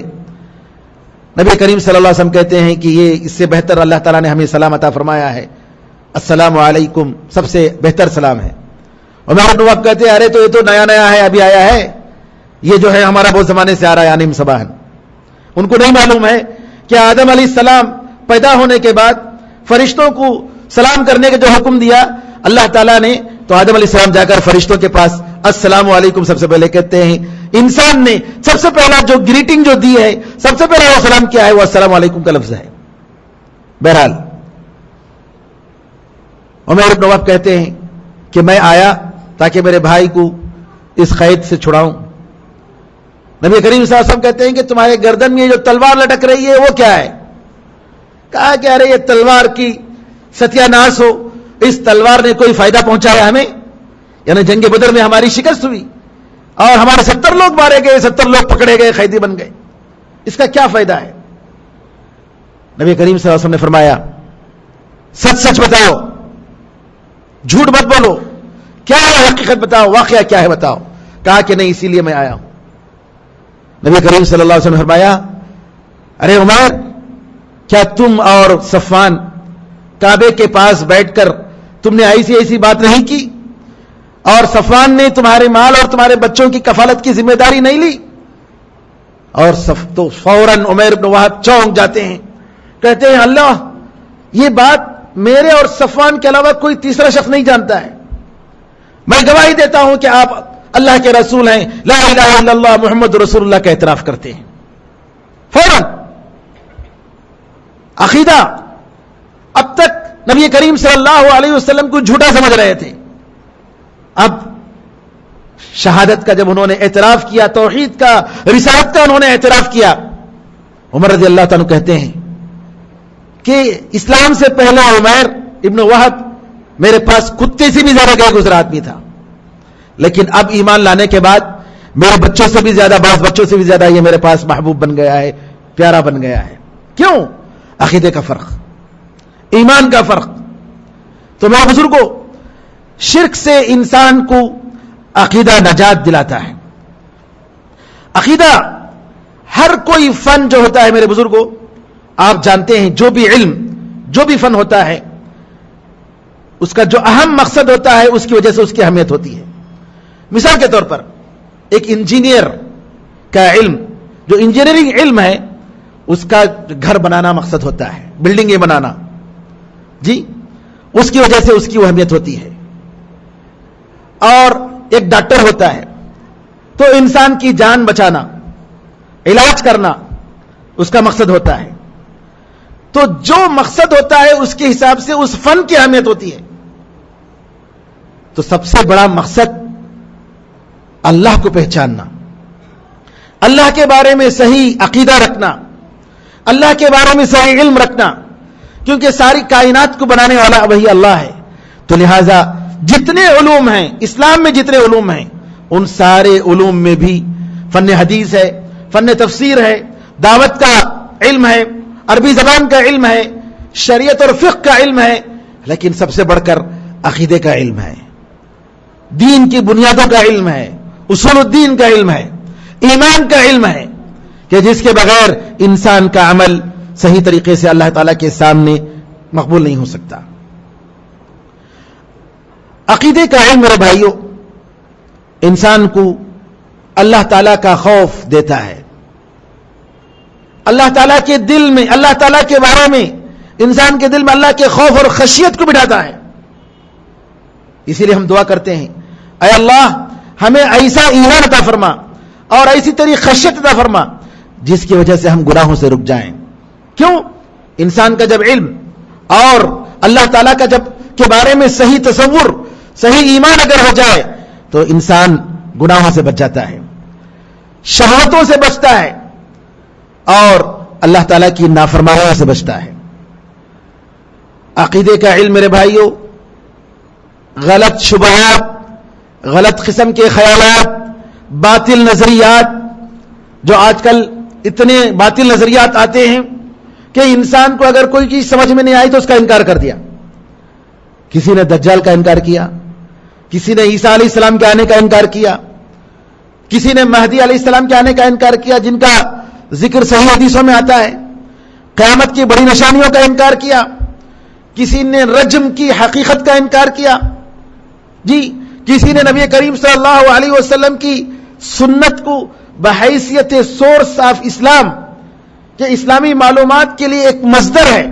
نبی کریم صلی اللہ علیہ وسلم کہتے ہیں کہ یہ اس سے بہتر اللہ تعالیٰ نے ہمیں سلام عطا فرمایا ہے، السلام علیکم سب سے بہتر سلام ہے. عمر بن وہب کہتے ہیں ارے تو یہ تو نیا نیا ہے، ابھی آیا ہے، یہ جو ہے ہمارا بہت زمانے سے آ رہا ہے انعم صباحا. ان کو نہیں معلوم ہے کہ آدم علیہ السلام پیدا ہونے کے بعد فرشتوں کو سلام کرنے کا جو حکم دیا اللہ تعالیٰ نے، تو آدم علیہ السلام جا کر فرشتوں کے پاس السلام علیکم سب سے پہلے کہتے ہیں. انسان نے سب سے پہلا جو گریٹنگ جو دی ہے، سب سے پہلا وہ سلام کیا ہے، وہ السلام علیکم کا لفظ ہے. بہرحال عمر بن وہب کہتے ہیں کہ میں آیا تاکہ میرے بھائی کو اس قید سے چھڑاؤں. نبی کریم صلی اللہ علیہ وسلم کہتے ہیں کہ تمہارے گردن میں جو تلوار لٹک رہی ہے وہ کیا ہے؟ کہا کہ ارے یہ تلوار کی ستیہ ناش ہو، اس تلوار نے کوئی فائدہ پہنچایا ہمیں؟ یعنی جنگ بدر میں ہماری شکست ہوئی اور ہمارے 70 لوگ مارے گئے، 70 لوگ پکڑے گئے، قیدی بن گئے، اس کا کیا فائدہ ہے؟ نبی کریم صلی اللہ علیہ وسلم نے فرمایا سچ سچ بتاؤ، جھوٹ مت بولو, کیا ہے حقیقت بتاؤ, واقعہ کیا ہے بتاؤ. کہا کہ نہیں, اسی لیے میں آیا ہوں. نبی کریم صلی اللہ علیہ وسلم نے فرمایا, ارے عمر, کیا تم اور صفوان کعبے کے پاس بیٹھ کر تم نے ایسی بات نہیں کی, اور صفوان نے تمہارے مال اور تمہارے بچوں کی کفالت کی ذمہ داری نہیں لی؟ اور تو فوراً عمیر بن وہب چونک جاتے ہیں, کہتے ہیں اللہ, یہ بات میرے اور صفوان کے علاوہ کوئی تیسرا شخص نہیں جانتا ہے. میں گواہی دیتا ہوں کہ آپ اللہ کے رسول ہیں, لا الہ الا اللہ محمد رسول اللہ کا اعتراف کرتے ہیں. فوراً عقیدہ اب تک نبی کریم صلی اللہ علیہ وسلم کو جھوٹا سمجھ رہے تھے, اب شہادت کا جب انہوں نے اعتراف کیا, توحید کا, رسالت کا انہوں نے اعتراف کیا, عمر رضی اللہ تعالیٰ کہتے ہیں کہ اسلام سے پہلے عمیر ابن وہب میرے پاس کتے سے بھی زیادہ گئے گزرا آدمی تھا, لیکن اب ایمان لانے کے بعد میرے بچوں سے بھی زیادہ, بعض بچوں سے بھی زیادہ یہ میرے پاس محبوب بن گیا ہے, پیارا بن گیا ہے. کیوں؟ عقیدے کا فرق, ایمان کا فرق. تو میرے بزرگوں, شرک سے انسان کو عقیدہ نجات دلاتا ہے. عقیدہ, ہر کوئی فن جو ہوتا ہے میرے بزرگوں, آپ جانتے ہیں جو بھی علم, جو بھی فن ہوتا ہے, اس کا جو اہم مقصد ہوتا ہے اس کی وجہ سے اس کی اہمیت ہوتی ہے. مثال کے طور پر ایک انجینئر کا علم, جو انجینئرنگ علم ہے, اس کا گھر بنانا مقصد ہوتا ہے, بلڈنگیں بنانا, جی, اس کی وجہ سے اس کی وہ اہمیت ہوتی ہے. اور ایک ڈاکٹر ہوتا ہے تو انسان کی جان بچانا, علاج کرنا اس کا مقصد ہوتا ہے. تو جو مقصد ہوتا ہے اس کے حساب سے اس فن کی اہمیت ہوتی ہے. تو سب سے بڑا مقصد اللہ کو پہچاننا, اللہ کے بارے میں صحیح عقیدہ رکھنا, اللہ کے بارے میں صحیح علم رکھنا, کیونکہ ساری کائنات کو بنانے والا وہی اللہ ہے. تو لہذا جتنے علوم ہیں اسلام میں, جتنے علوم ہیں, ان سارے علوم میں بھی فن حدیث ہے, فن تفسیر ہے, دعوت کا علم ہے, عربی زبان کا علم ہے, شریعت اور فقہ کا علم ہے, لیکن سب سے بڑھ کر عقیدے کا علم ہے, دین کی بنیادوں کا علم ہے, اصول الدین کا علم ہے, ایمان کا علم ہے, کہ جس کے بغیر انسان کا عمل صحیح طریقے سے اللہ تعالیٰ کے سامنے مقبول نہیں ہو سکتا. عقیدے کا علم میرے بھائیوں انسان کو اللہ تعالیٰ کا خوف دیتا ہے, اللہ تعالیٰ کے دل میں, اللہ تعالیٰ کے بارے میں انسان کے دل میں اللہ کے خوف اور خشیت کو بٹھاتا ہے. اسی لیے ہم دعا کرتے ہیں, اے اللہ ہمیں ایسا ایمان عطا فرما اور ایسی تیری خشیت عطا فرما جس کی وجہ سے ہم گناہوں سے رک جائیں. کیوں؟ انسان کا جب علم اور اللہ تعالیٰ کا جب کے بارے میں صحیح تصور, صحیح ایمان اگر ہو جائے تو انسان گناہوں سے بچ جاتا ہے, شہوتوں سے بچتا ہے, اور اللہ تعالیٰ کی نافرمانیوں سے بچتا ہے. عقیدے کا علم میرے بھائیوں غلط شبہات, غلط قسم کے خیالات, باطل نظریات, جو آج کل اتنے باطل نظریات آتے ہیں کہ انسان کو اگر کوئی چیز سمجھ میں نہیں آئی تو اس کا انکار کر دیا. کسی نے دجال کا انکار کیا, کسی نے عیسیٰ علیہ السلام کے آنے کا انکار کیا, کسی نے مہدی علیہ السلام کے آنے کا انکار کیا جن کا ذکر صحیح حدیثوں میں آتا ہے, قیامت کی بڑی نشانیوں کا انکار کیا, کسی نے رجم کی حقیقت کا انکار کیا, جی, کسی نے نبی کریم صلی اللہ علیہ وسلم کی سنت کو بحیثیت سورس آف اسلام, کہ اسلامی معلومات کے لیے ایک مصدر ہے,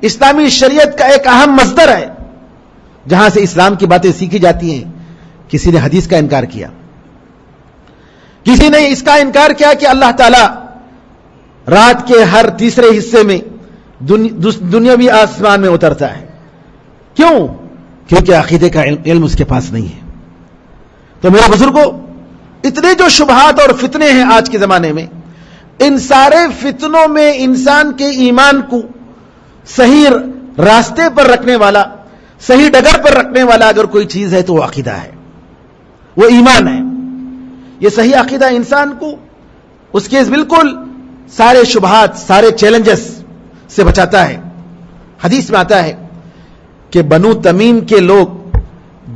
اسلامی شریعت کا ایک اہم مصدر ہے جہاں سے اسلام کی باتیں سیکھی جاتی ہیں, کسی نے حدیث کا انکار کیا. کسی نے اس کا انکار کیا کہ اللہ تعالی رات کے ہر تیسرے حصے میں دنیاوی آسمان میں اترتا ہے. کیوں؟ کیونکہ عقیدے کا علم اس کے پاس نہیں ہے. تو میرے بزرگوں, اتنے جو شبہات اور فتنے ہیں آج کے زمانے میں, ان سارے فتنوں میں انسان کے ایمان کو صحیح راستے پر رکھنے والا, صحیح ڈگر پر رکھنے والا اگر کوئی چیز ہے تو وہ عقیدہ ہے, وہ ایمان ہے. یہ صحیح عقیدہ انسان کو اس کے بالکل سارے شبہات, سارے چیلنجز سے بچاتا ہے. حدیث میں آتا ہے کہ بنو تمیم کے لوگ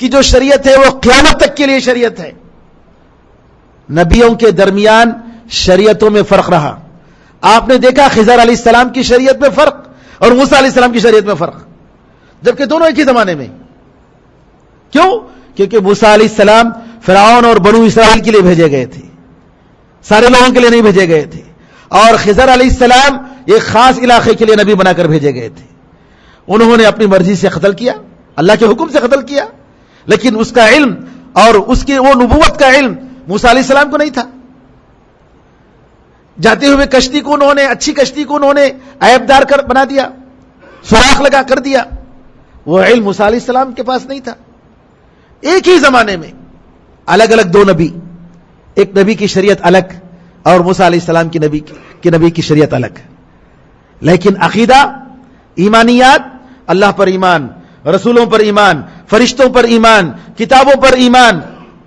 کی جو شریعت ہے وہ قیامت تک کے لیے شریعت ہے. نبیوں کے درمیان شریعتوں میں فرق رہا. آپ نے دیکھا خضر علیہ السلام کی شریعت میں فرق اور موسیٰ علیہ السلام کی شریعت میں فرق, جبکہ دونوں ایک ہی زمانے میں. کیوں؟ کیونکہ موسیٰ علیہ السلام فرعون اور بنو اسرائیل کے لیے بھیجے گئے تھے, سارے لوگوں کے لیے نہیں بھیجے گئے تھے. اور خضر علیہ السلام ایک خاص علاقے کے لیے نبی بنا کر بھیجے گئے تھے. انہوں نے اپنی مرضی سے قتل کیا, اللہ کے حکم سے قتل کیا, لیکن اس کا علم اور اس کی وہ نبوت کا علم موسیٰ علیہ السلام کو نہیں تھا. جاتے ہوئے کشتی کو انہوں نے, اچھی کشتی کو انہوں نے عیب دار کر بنا دیا, سوراخ لگا کر دیا. وہ علم موسیٰ علیہ السلام کے پاس نہیں تھا. ایک ہی زمانے میں الگ الگ دو نبی, ایک نبی کی شریعت الگ اور موسیٰ علیہ السلام کی نبی کی شریعت الگ. لیکن عقیدہ, ایمانیات, اللہ پر ایمان, رسولوں پر ایمان, فرشتوں پر ایمان, کتابوں پر ایمان,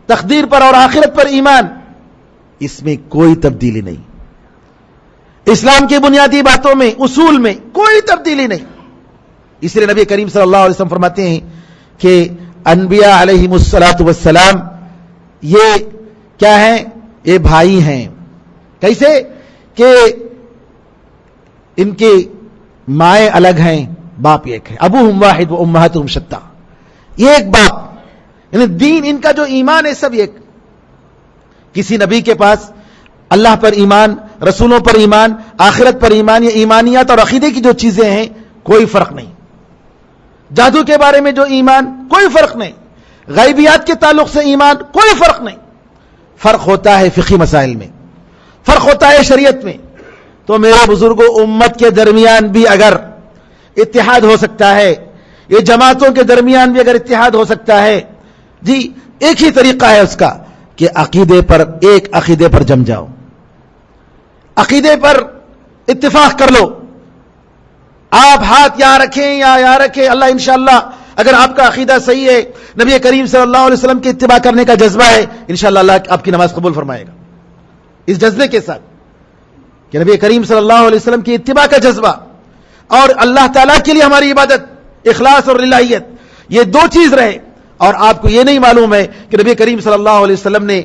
تقدیر پر اور آخرت پر ایمان, اس میں کوئی تبدیلی نہیں. اسلام کی بنیادی باتوں میں, اصول میں کوئی تبدیلی نہیں. اس لیے نبی کریم صلی اللہ علیہ وسلم فرماتے ہیں کہ انبیاء علیہم الصلاۃ والسلام یہ کیا ہیں؟ یہ بھائی ہیں. کیسے؟ کہ ان کے مائیں الگ ہیں, باپ ایک ہے. ابوہم واحد و امہاتہم شتیٰ. یہ ایک باپ, یعنی دین ان کا جو ایمان ہے سب ایک. کسی نبی کے پاس اللہ پر ایمان, رسولوں پر ایمان, آخرت پر ایمان, یہ ایمانیات اور عقیدے کی جو چیزیں ہیں کوئی فرق نہیں. جادو کے بارے میں جو ایمان, کوئی فرق نہیں. غیبیات کے تعلق سے ایمان, کوئی فرق نہیں. فرق ہوتا ہے فقہی مسائل میں, فرق ہوتا ہے شریعت میں. تو میرے بزرگوں, امت کے درمیان بھی اگر اتحاد ہو سکتا ہے, یہ جماعتوں کے درمیان بھی اگر اتحاد ہو سکتا ہے, جی ایک ہی طریقہ ہے اس کا کہ عقیدے پر, ایک عقیدے پر جم جاؤ, عقیدے پر اتفاق کر لو. آپ ہاتھ یہاں رکھیں یا یہاں رکھیں, اللہ انشاءاللہ اگر آپ کا عقیدہ صحیح ہے, نبی کریم صلی اللہ علیہ وسلم کی اتباع کرنے کا جذبہ ہے, انشاءاللہ اللہ آپ کی نماز قبول فرمائے گا. اس جذبے کے ساتھ کہ نبی کریم صلی اللہ علیہ وسلم کی اتباع کا جذبہ اور اللہ تعالیٰ کے لیے ہماری عبادت, اخلاص اور للہیت, یہ دو چیز رہے. اور آپ کو یہ نہیں معلوم ہے کہ نبی کریم صلی اللہ علیہ وسلم نے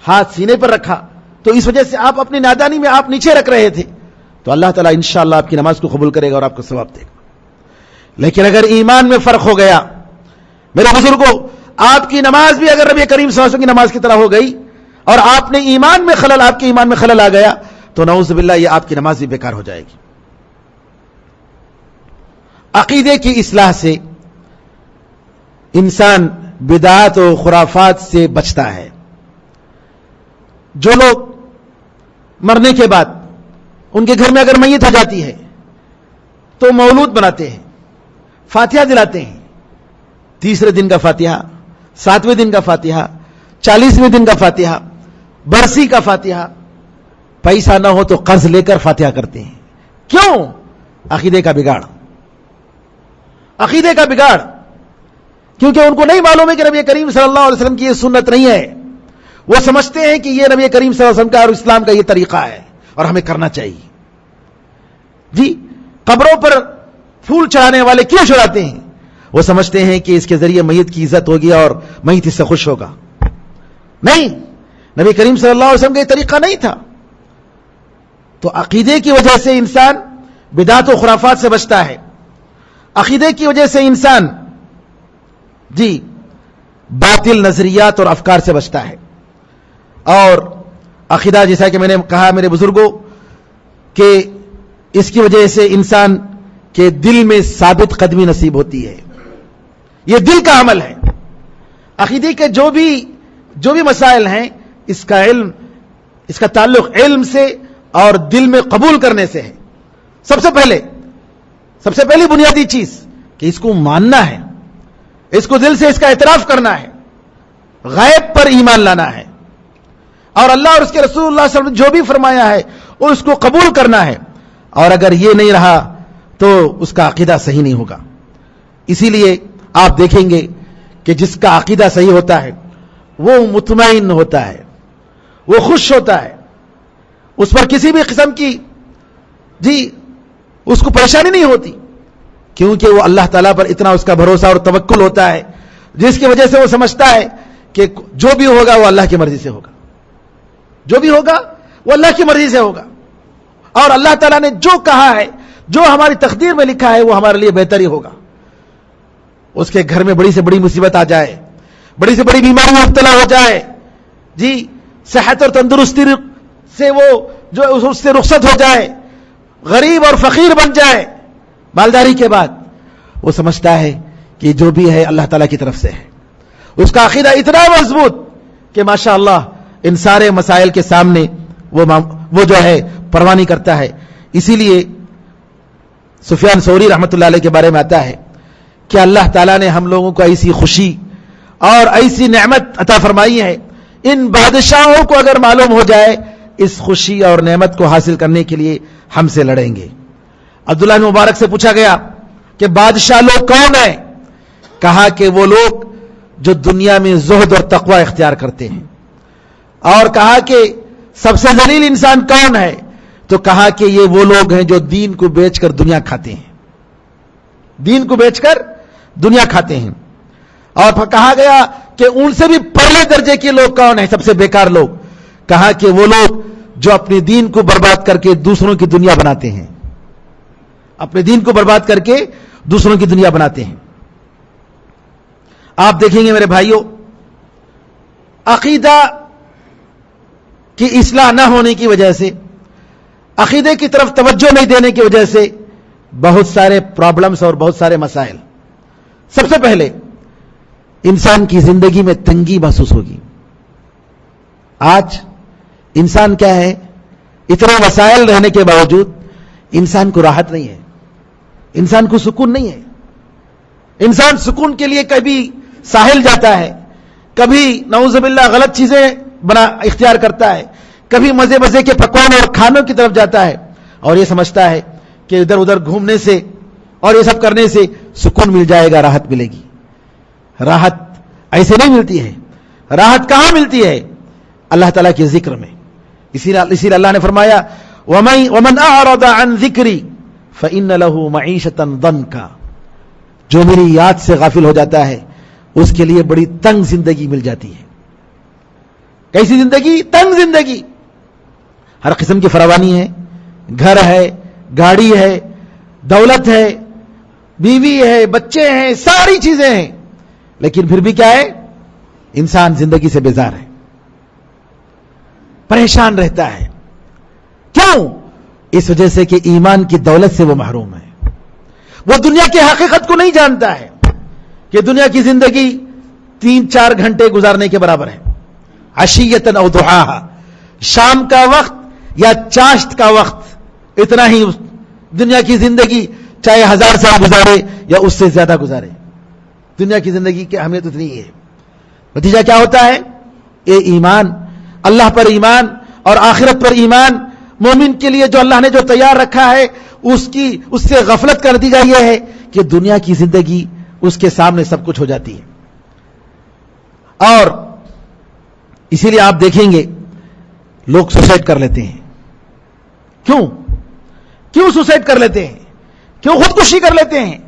ہاتھ سینے پر رکھا, تو اس وجہ سے آپ اپنی نادانی میں آپ نیچے رکھ رہے تھے, تو اللہ تعالیٰ انشاءاللہ آپ کی نماز کو قبول کرے گا اور آپ کو ثواب دے گا. لیکن اگر ایمان میں فرق ہو گیا, میرے بزرگوں, آپ کی نماز بھی اگر نبی کریم صلی اللہ علیہ وسلم کی نماز کی طرح ہو گئی اور آپ نے ایمان میں خلل, آپ کے ایمان میں خلل آ گیا, تو نعوذ باللہ یہ آپ کی نماز بھی بیکار ہو جائے گی. عقیدے کی اصلاح سے انسان بدعات و خرافات سے بچتا ہے. جو لوگ مرنے کے بعد ان کے گھر میں اگر میت ہو جاتی ہے تو مولود بناتے ہیں, فاتحہ دلاتے ہیں, 30 دن کا فاتحہ, 7ویں دن کا فاتحہ, 40ویں دن کا فاتحہ, برسی کا فاتحہ, پیسہ نہ ہو تو قرض لے کر فاتحہ کرتے ہیں. کیوں؟ عقیدے کا بگاڑ, عقیدے کا بگاڑ. کیونکہ ان کو نہیں معلوم ہے کہ نبی کریم صلی اللہ علیہ وسلم کی یہ سنت نہیں ہے. وہ سمجھتے ہیں کہ یہ نبی کریم صلی اللہ علیہ وسلم کا اور اسلام کا یہ طریقہ ہے اور ہمیں کرنا چاہیے. جی قبروں پر پھول چڑھانے والے کیوں چڑھاتے ہیں؟ وہ سمجھتے ہیں کہ اس کے ذریعے میت کی عزت ہوگی اور میت اس سے خوش ہوگا. نہیں, نبی کریم صلی اللہ علیہ وسلم کا یہ طریقہ نہیں تھا. تو عقیدے کی وجہ سے انسان بدعات و خرافات سے بچتا ہے. عقیدے کی وجہ سے انسان جی باطل نظریات اور افکار سے بچتا ہے. اور عقیدہ, جیسا کہ میں نے کہا میرے بزرگوں, کہ اس کی وجہ سے انسان کے دل میں ثابت قدمی نصیب ہوتی ہے. یہ دل کا عمل ہے. عقیدے کے جو بھی مسائل ہیں, اس کا علم, اس کا تعلق علم سے اور دل میں قبول کرنے سے ہے. سب سے پہلی بنیادی چیز کہ اس کو ماننا ہے, اس کو دل سے اس کا اعتراف کرنا ہے, غیب پر ایمان لانا ہے, اور اللہ اور اس کے رسول اللہ صلی اللہ علیہ وسلم نے جو بھی فرمایا ہے اس کو قبول کرنا ہے. اور اگر یہ نہیں رہا تو اس کا عقیدہ صحیح نہیں ہوگا. اسی لیے آپ دیکھیں گے کہ جس کا عقیدہ صحیح ہوتا ہے وہ مطمئن ہوتا ہے, وہ خوش ہوتا ہے, اس پر کسی بھی قسم کی اس کو پریشانی نہیں ہوتی, کیونکہ وہ اللہ تعالیٰ پر اتنا اس کا بھروسہ اور توکل ہوتا ہے. جس کی وجہ سے وہ سمجھتا ہے کہ جو بھی ہوگا وہ اللہ کی مرضی سے ہوگا، جو بھی ہوگا وہ اللہ کی مرضی سے ہوگا، اور اللہ تعالیٰ نے جو کہا ہے، جو ہماری تقدیر میں لکھا ہے، وہ ہمارے لیے بہتر ہی ہوگا۔ اس کے گھر میں بڑی سے بڑی مصیبت آ جائے، بڑی سے بڑی بیماری میں مبتلا ہو جائے، جی صحت اور تندرستی سے وہ جو اس سے رخصت ہو جائے، غریب اور فقیر بن جائے مالداری کے بعد، وہ سمجھتا ہے کہ جو بھی ہے اللہ تعالیٰ کی طرف سے ہے۔ اس کا عقیدہ اتنا مضبوط کہ ماشاءاللہ ان سارے مسائل کے سامنے وہ جو ہے پرواہ نہیں کرتا ہے۔ اسی لیے سفیان ثوری رحمۃ اللہ علیہ کے بارے میں آتا ہے کہ اللہ تعالیٰ نے ہم لوگوں کو ایسی خوشی اور ایسی نعمت عطا فرمائی ہے، ان بادشاہوں کو اگر معلوم ہو جائے اس خوشی اور نعمت کو حاصل کرنے کے لیے ہم سے لڑیں گے۔ عبداللہ بن مبارک سے پوچھا گیا کہ بادشاہ لوگ کون ہیں؟ کہا کہ وہ لوگ جو دنیا میں زہد اور تقوی اختیار کرتے ہیں، اور کہا کہ سب سے ذلیل انسان کون ہے؟ تو کہا کہ یہ وہ لوگ ہیں جو دین کو بیچ کر دنیا کھاتے ہیں، دین کو بیچ کر دنیا کھاتے ہیں۔ اور پھر کہا گیا کہ ان سے بھی پہلے درجے کے لوگ کون ہیں، سب سے بیکار لوگ؟ کہا کہ وہ لوگ جو اپنے دین کو برباد کر کے دوسروں کی دنیا بناتے ہیں، اپنے دین کو برباد کر کے دوسروں کی دنیا بناتے ہیں۔ آپ دیکھیں گے میرے بھائیوں، عقیدہ کی اصلاح نہ ہونے کی وجہ سے، عقیدے کی طرف توجہ نہیں دینے کی وجہ سے بہت سارے پرابلمز اور بہت سارے مسائل۔ سب سے پہلے انسان کی زندگی میں تنگی محسوس ہوگی۔ آج انسان کیا ہے، اتنے مسائل رہنے کے باوجود انسان کو راحت نہیں ہے، انسان کو سکون نہیں ہے۔ انسان سکون کے لیے کبھی ساحل جاتا ہے، کبھی نعوذ باللہ غلط چیزیں اختیار کرتا ہے، کبھی مزے مزے کے پکوان اور کھانوں کی طرف جاتا ہے، اور یہ سمجھتا ہے کہ ادھر ادھر گھومنے سے اور یہ سب کرنے سے سکون مل جائے گا، راحت ملے گی۔ راحت ایسے نہیں ملتی ہے۔ راحت کہاں ملتی ہے؟ اللہ تعالیٰ کے ذکر میں۔ اسی لیے اللہ نے فرمایا وَمَنْ أَعْرَضَ عَنْ ذِكْرِي فَإِنَّ لَهُ مَعِيشَةً ضَنْكَ، جو میری یاد سے غافل ہو جاتا ہے اس کے لیے بڑی تنگ زندگی مل جاتی ہے۔ کیسی زندگی؟ تنگ زندگی۔ ہر قسم کی فراوانی ہے، گھر ہے، گاڑی ہے، دولت ہے، بیوی ہے، بچے ہیں، ساری چیزیں ہیں، لیکن پھر بھی کیا ہے؟ انسان زندگی سے بیزار ہے، پریشان رہتا ہے۔ کیوں؟ اس وجہ سے کہ ایمان کی دولت سے وہ محروم ہے۔ وہ دنیا کی حقیقت کو نہیں جانتا ہے کہ دنیا کی زندگی 3-4 گھنٹے گزارنے کے برابر ہے۔ عشیۃ او ضحاہا، شام کا وقت یا چاشت کا وقت، اتنا ہی دنیا کی زندگی، چاہے 1000 سال گزارے یا اس سے زیادہ گزارے، دنیا کی زندگی کی اہمیت اتنی ہی ہے۔ نتیجہ کیا ہوتا ہے؟ یہ ایمان، اللہ پر ایمان اور آخرت پر ایمان، مومن کے لیے جو اللہ نے جو تیار رکھا ہے اس سے غفلت کا نتیجہ یہ ہے کہ دنیا کی زندگی اس کے سامنے سب کچھ ہو جاتی ہے۔ اور اسی لیے آپ دیکھیں گے لوگ سوسائڈ کر لیتے ہیں۔ کیوں سوسائڈ کر لیتے ہیں؟ کیوں خودکشی کر لیتے ہیں؟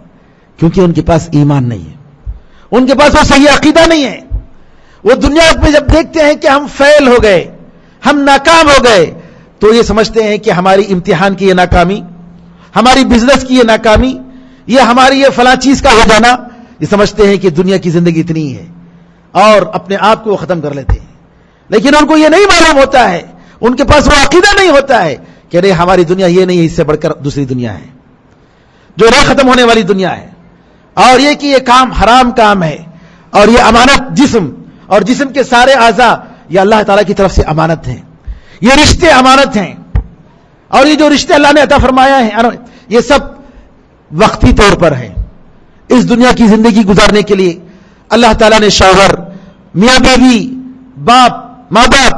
کیونکہ ان کے پاس ایمان نہیں ہے، ان کے پاس وہ صحیح عقیدہ نہیں ہے۔ وہ دنیا میں جب دیکھتے ہیں کہ ہم فیل ہو گئے، ہم ناکام ہو گئے، تو یہ سمجھتے ہیں کہ ہماری امتحان کی یہ ناکامی، ہماری بزنس کی یہ ناکامی، یہ ہماری یہ فلاں چیز کا ہو جانا، یہ سمجھتے ہیں کہ دنیا کی زندگی اتنی ہی ہے، اور اپنے آپ کو ختم کر لیتے ہیں۔ لیکن ان کو یہ نہیں معلوم ہوتا ہے، ان کے پاس وہ عقیدہ نہیں ہوتا ہے کہ نہیں، ہماری دنیا یہ نہیں ہے، اس سے بڑھ کر دوسری دنیا ہے جو نہیں ختم ہونے والی دنیا ہے، اور یہ کہ یہ کام حرام کام ہے، اور یہ امانت جسم اور جسم کے سارے اعضاء یہ اللہ تعالیٰ کی طرف سے امانت ہیں، یہ رشتے امانت ہیں، اور یہ جو رشتے اللہ نے عطا فرمایا ہے یہ سب وقتی طور پر ہیں۔ اس دنیا کی زندگی گزارنے کے لیے اللہ تعالیٰ نے شوہر، میاں بیوی، باپ، ماں باپ،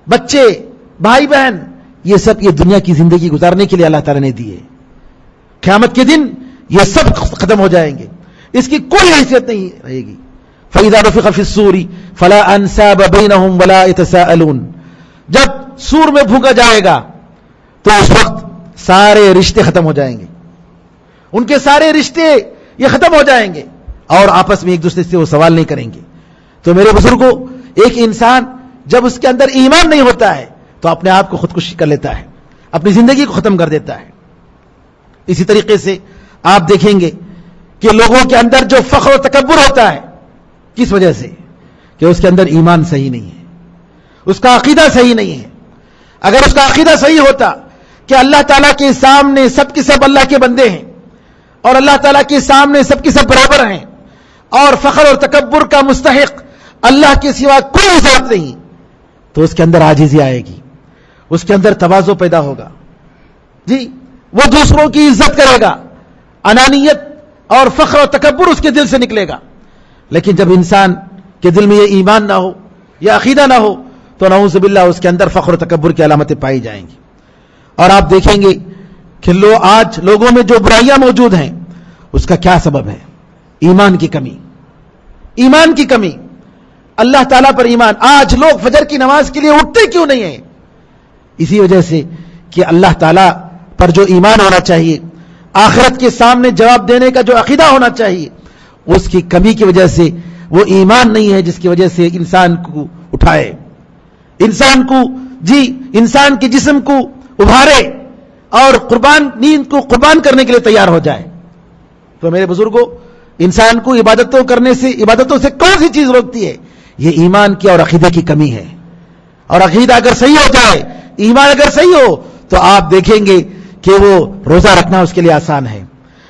بچے، بھائی بہن، یہ سب یہ دنیا کی زندگی گزارنے کے لیے اللہ تعالیٰ نے دیے۔ قیامت کے دن یہ سب ختم ہو جائیں گے، اس کی کوئی حیثیت نہیں رہے گی۔ فَإِذَا نُفِخَ فِي الصُّورِ فَلَا أَنْسَابَ بَيْنَهُمْ وَلَا يَتَسَاءَلُونَ، جب سور میں پھونکا جائے گا تو اس وقت سارے رشتے ختم ہو جائیں گے، ان کے سارے رشتے یہ ختم ہو جائیں گے، اور آپس میں ایک دوسرے سے وہ سوال نہیں کریں گے. تو میرے بزرگوں، ایک انسان جب اس کے اندر ایمان نہیں ہوتا ہے تو اپنے آپ کو خودکشی کر لیتا ہے، اپنی زندگی کو ختم کر دیتا ہے. اسی طریقے سے آپ دیکھیں گے کہ لوگوں کے اندر جو فخر و تکبر ہوتا ہے، کس وجہ سے؟ کہ اس کے اندر ایمان صحیح نہیں ہے، اس کا عقیدہ صحیح نہیں ہے. اگر اس کا عقیدہ صحیح ہوتا کہ اللہ تعالیٰ کے سامنے سب کے سب اللہ کے بندے ہیں اور اللہ تعالیٰ کے سامنے سب کے سب برابر ہیں اور فخر اور تکبر کا مستحق اللہ کے سوا کوئی ذات نہیں، تو اس کے اندر عاجزی آئے گی، اس کے اندر تواضع پیدا ہوگا. جی، وہ دوسروں کی عزت کرے گا، انانیت اور فخر و تکبر اس کے دل سے نکلے گا. لیکن جب انسان کے دل میں یہ ایمان نہ ہو، یہ عقیدہ نہ ہو، تو نعوذ باللہ اس کے اندر فخر و تکبر کی علامتیں پائی جائیں گی. اور آپ دیکھیں گے کہ آج لوگوں میں جو برائیاں موجود ہیں، اس کا کیا سبب ہے؟ ایمان کی کمی. ایمان کی کمی، اللہ تعالیٰ پر ایمان. آج لوگ فجر کی نماز کے لیے اٹھتے کیوں نہیں ہیں؟ اسی وجہ سے کہ اللہ تعالیٰ پر جو ایمان ہونا چاہیے، آخرت کے سامنے جواب دینے کا جو عقیدہ ہونا چاہیے، اس کی کمی کی وجہ سے وہ ایمان نہیں ہے جس کی وجہ سے انسان کو اٹھائے، انسان کو انسان کے جسم کو ابھارے اور نیند کو قربان کرنے کے لیے تیار ہو جائے. تو میرے بزرگوں، انسان کو عبادتوں سے کون سی چیز روکتی ہے؟ یہ ایمان کی اور عقیدے کی کمی ہے. اور عقیدہ اگر صحیح ہو جائے، ایمان اگر صحیح ہو، تو آپ دیکھیں گے کہ وہ روزہ رکھنا اس کے لیے آسان ہے،